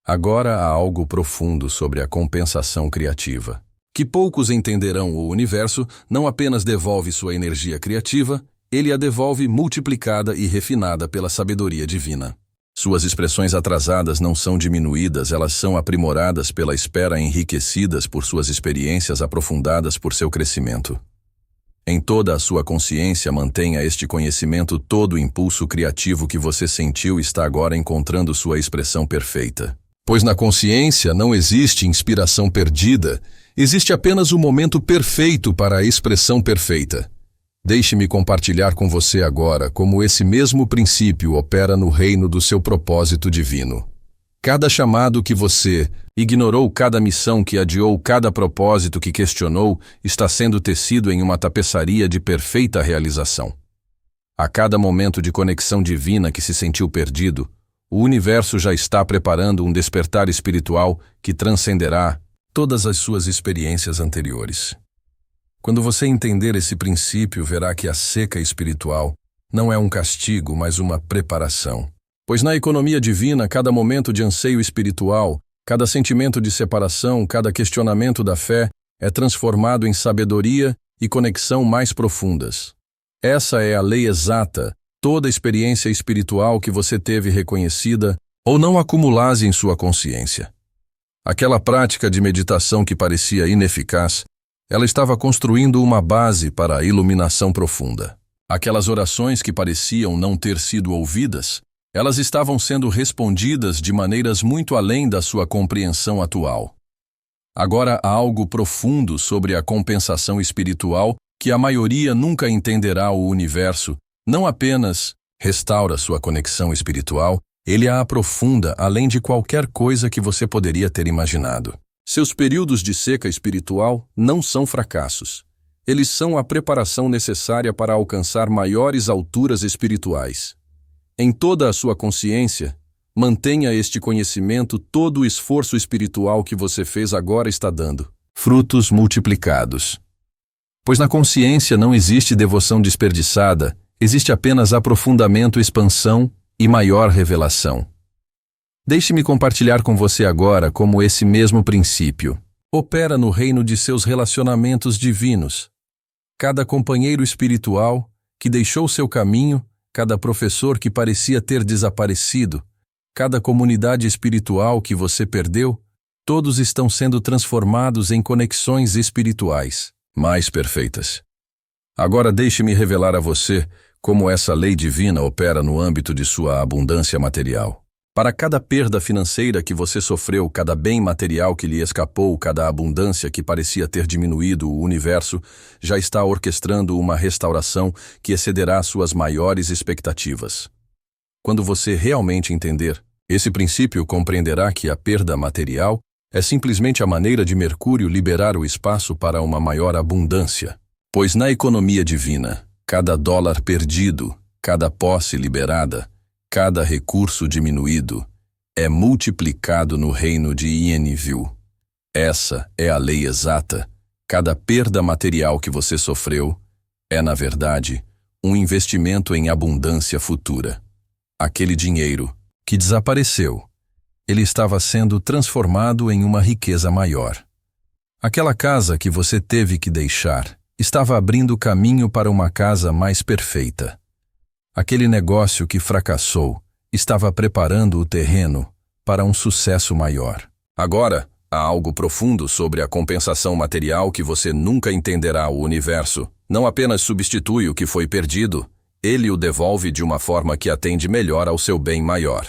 Agora há algo profundo sobre a compensação criativa, que poucos entenderão. O universo não apenas devolve sua energia criativa, ele a devolve multiplicada e refinada pela sabedoria divina. Suas expressões atrasadas não são diminuídas, elas são aprimoradas pela espera, enriquecidas por suas experiências, aprofundadas por seu crescimento. Em toda a sua consciência, mantenha este conhecimento: todo o impulso criativo que você sentiu está agora encontrando sua expressão perfeita. Pois na consciência não existe inspiração perdida, existe apenas o momento perfeito para a expressão perfeita. Deixe-me compartilhar com você agora como esse mesmo princípio opera no reino do seu propósito divino. Cada chamado que você ignorou, cada missão que adiou, cada propósito que questionou, está sendo tecido em uma tapeçaria de perfeita realização. A cada momento de conexão divina que se sentiu perdido, o universo já está preparando um despertar espiritual que transcenderá todas as suas experiências anteriores. Quando você entender esse princípio, verá que a seca espiritual não é um castigo, mas uma preparação. Pois na economia divina, cada momento de anseio espiritual, cada sentimento de separação, cada questionamento da fé é transformado em sabedoria e conexão mais profundas. Essa é a lei exata. Toda experiência espiritual que você teve reconhecida ou não acumulasse em sua consciência. Aquela prática de meditação que parecia ineficaz, ela estava construindo uma base para a iluminação profunda. Aquelas orações que pareciam não ter sido ouvidas, elas estavam sendo respondidas de maneiras muito além da sua compreensão atual. Agora há algo profundo sobre a compensação espiritual que a maioria nunca entenderá. O universo não apenas restaura sua conexão espiritual, ele a aprofunda além de qualquer coisa que você poderia ter imaginado. Seus períodos de seca espiritual não são fracassos. Eles são a preparação necessária para alcançar maiores alturas espirituais. Em toda a sua consciência, mantenha este conhecimento: todo o esforço espiritual que você fez agora está dando frutos multiplicados. Pois na consciência não existe devoção desperdiçada, Existe apenas aprofundamento, expansão e maior revelação. Deixe-me compartilhar com você agora como esse mesmo princípio opera no reino de seus relacionamentos divinos. Cada companheiro espiritual que deixou seu caminho, cada professor que parecia ter desaparecido, cada comunidade espiritual que você perdeu, todos estão sendo transformados em conexões espirituais mais perfeitas. Agora deixe-me revelar a você como essa lei divina opera no âmbito de sua abundância material. Para cada perda financeira que você sofreu, cada bem material que lhe escapou, cada abundância que parecia ter diminuído, o universo já está orquestrando uma restauração que excederá suas maiores expectativas. Quando você realmente entender esse princípio, compreenderá que a perda material é simplesmente a maneira de Mercúrio liberar o espaço para uma maior abundância. Pois na economia divina, cada dólar perdido, cada posse liberada, cada recurso diminuído é multiplicado no reino de Yennevill. Essa é a lei exata. Cada perda material que você sofreu é, na verdade, um investimento em abundância futura. Aquele dinheiro que desapareceu, ele estava sendo transformado em uma riqueza maior. Aquela casa que você teve que deixar estava abrindo caminho para uma casa mais perfeita. Aquele negócio que fracassou estava preparando o terreno para um sucesso maior. Agora, há algo profundo sobre a compensação material que você nunca entenderá. O universo não apenas substitui o que foi perdido, ele o devolve de uma forma que atende melhor ao seu bem maior.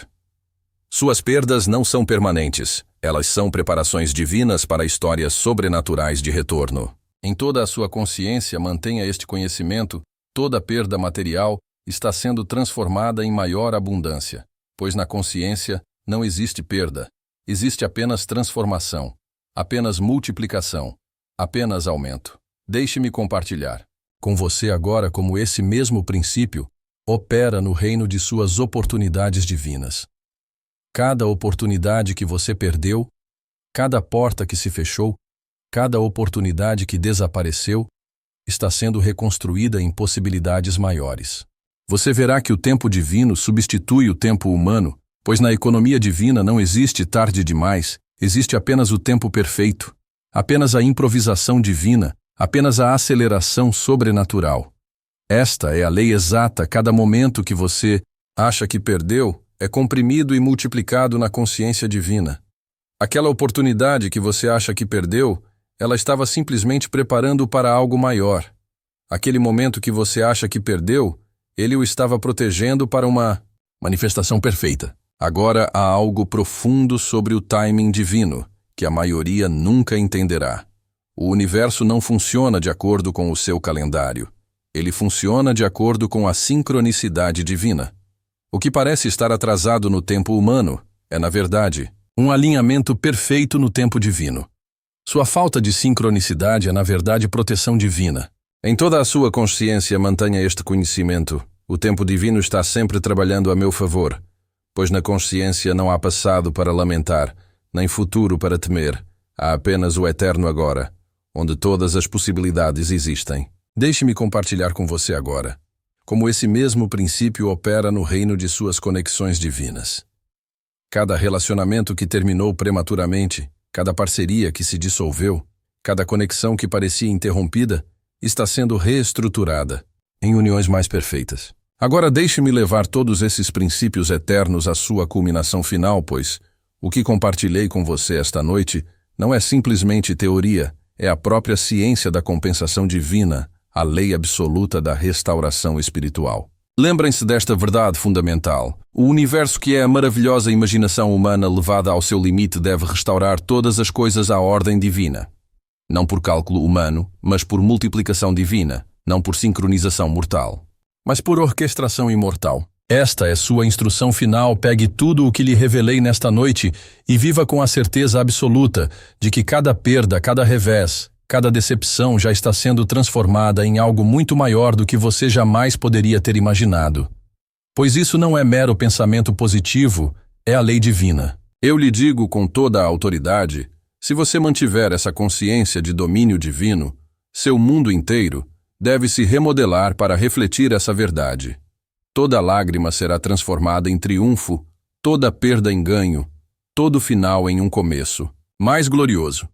Suas perdas não são permanentes, elas são preparações divinas para histórias sobrenaturais de retorno. Em toda a sua consciência, mantenha este conhecimento: toda perda material está sendo transformada em maior abundância, pois na consciência não existe perda, existe apenas transformação, apenas multiplicação, apenas aumento. Deixe-me compartilhar com você agora como esse mesmo princípio opera no reino de suas oportunidades divinas. Cada oportunidade que você perdeu, cada porta que se fechou, cada oportunidade que desapareceu, está sendo reconstruída em possibilidades maiores. Você verá que o tempo divino substitui o tempo humano, pois na economia divina não existe tarde demais, existe apenas o tempo perfeito, apenas a improvisação divina, apenas a aceleração sobrenatural. Esta é a lei exata. Cada momento que você acha que perdeu é comprimido e multiplicado na consciência divina. Aquela oportunidade que você acha que perdeu, ela estava simplesmente preparando para algo maior. Aquele momento que você acha que perdeu, ele o estava protegendo para uma manifestação perfeita. Agora há algo profundo sobre o timing divino, que a maioria nunca entenderá. O universo não funciona de acordo com o seu calendário. Ele funciona de acordo com a sincronicidade divina. O que parece estar atrasado no tempo humano é, na verdade, um alinhamento perfeito no tempo divino. Sua falta de sincronicidade é, na verdade, proteção divina. Em toda a sua consciência, mantenha este conhecimento: o tempo divino está sempre trabalhando a meu favor, pois na consciência não há passado para lamentar, nem futuro para temer, há apenas o eterno agora, onde todas as possibilidades existem. Deixe-me compartilhar com você agora como esse mesmo princípio opera no reino de suas conexões divinas. Cada relacionamento que terminou prematuramente, cada parceria que se dissolveu, cada conexão que parecia interrompida, está sendo reestruturada em uniões mais perfeitas. Agora deixe-me levar todos esses princípios eternos à sua culminação final, pois o que compartilhei com você esta noite não é simplesmente teoria, é a própria ciência da compensação divina, a lei absoluta da restauração espiritual. Lembrem-se desta verdade fundamental: o universo, que é a maravilhosa imaginação humana levada ao seu limite, deve restaurar todas as coisas à ordem divina. Não por cálculo humano, mas por multiplicação divina, não por sincronização mortal, mas por orquestração imortal. Esta é sua instrução final. Pegue tudo o que lhe revelei nesta noite e viva com a certeza absoluta de que cada perda, cada revés, cada decepção já está sendo transformada em algo muito maior do que você jamais poderia ter imaginado. Pois isso não é mero pensamento positivo, é a lei divina. Eu lhe digo com toda a autoridade: se você mantiver essa consciência de domínio divino, seu mundo inteiro, deve se remodelar para refletir essa verdade. Toda lágrima será transformada em triunfo, toda perda em ganho, todo final em um começo, mais glorioso.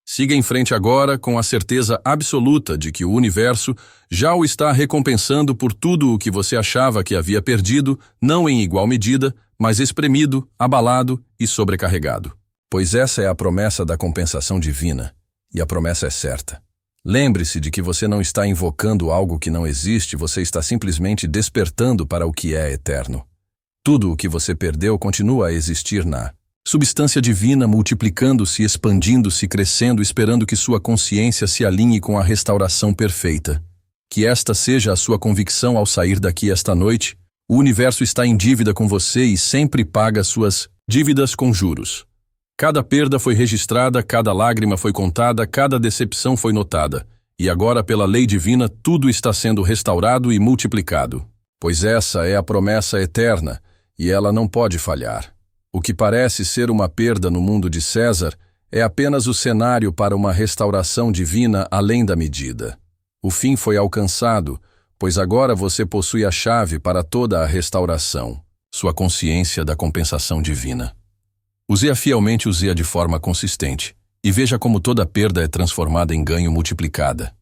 Siga em frente agora com a certeza absoluta de que o universo já o está recompensando por tudo o que você achava que havia perdido, não em igual medida, mas espremido, abalado e sobrecarregado. Pois essa é a promessa da compensação divina, e a promessa é certa. Lembre-se de que você não está invocando algo que não existe, você está simplesmente despertando para o que é eterno. Tudo o que você perdeu continua a existir na substância divina, multiplicando-se, expandindo-se, crescendo, esperando que sua consciência se alinhe com a restauração perfeita. Que esta seja a sua convicção ao sair daqui esta noite. O universo está em dívida com você e sempre paga suas dívidas com juros. Cada perda foi registrada, cada lágrima foi contada, cada decepção foi notada. E agora, pela lei divina, tudo está sendo restaurado e multiplicado. Pois essa é a promessa eterna, e ela não pode falhar. O que parece ser uma perda no mundo de César é apenas o cenário para uma restauração divina além da medida. O fim foi alcançado, pois agora você possui a chave para toda a restauração, sua consciência da compensação divina. Use-a fielmente, use-a de forma consistente, e veja como toda perda é transformada em ganho multiplicada.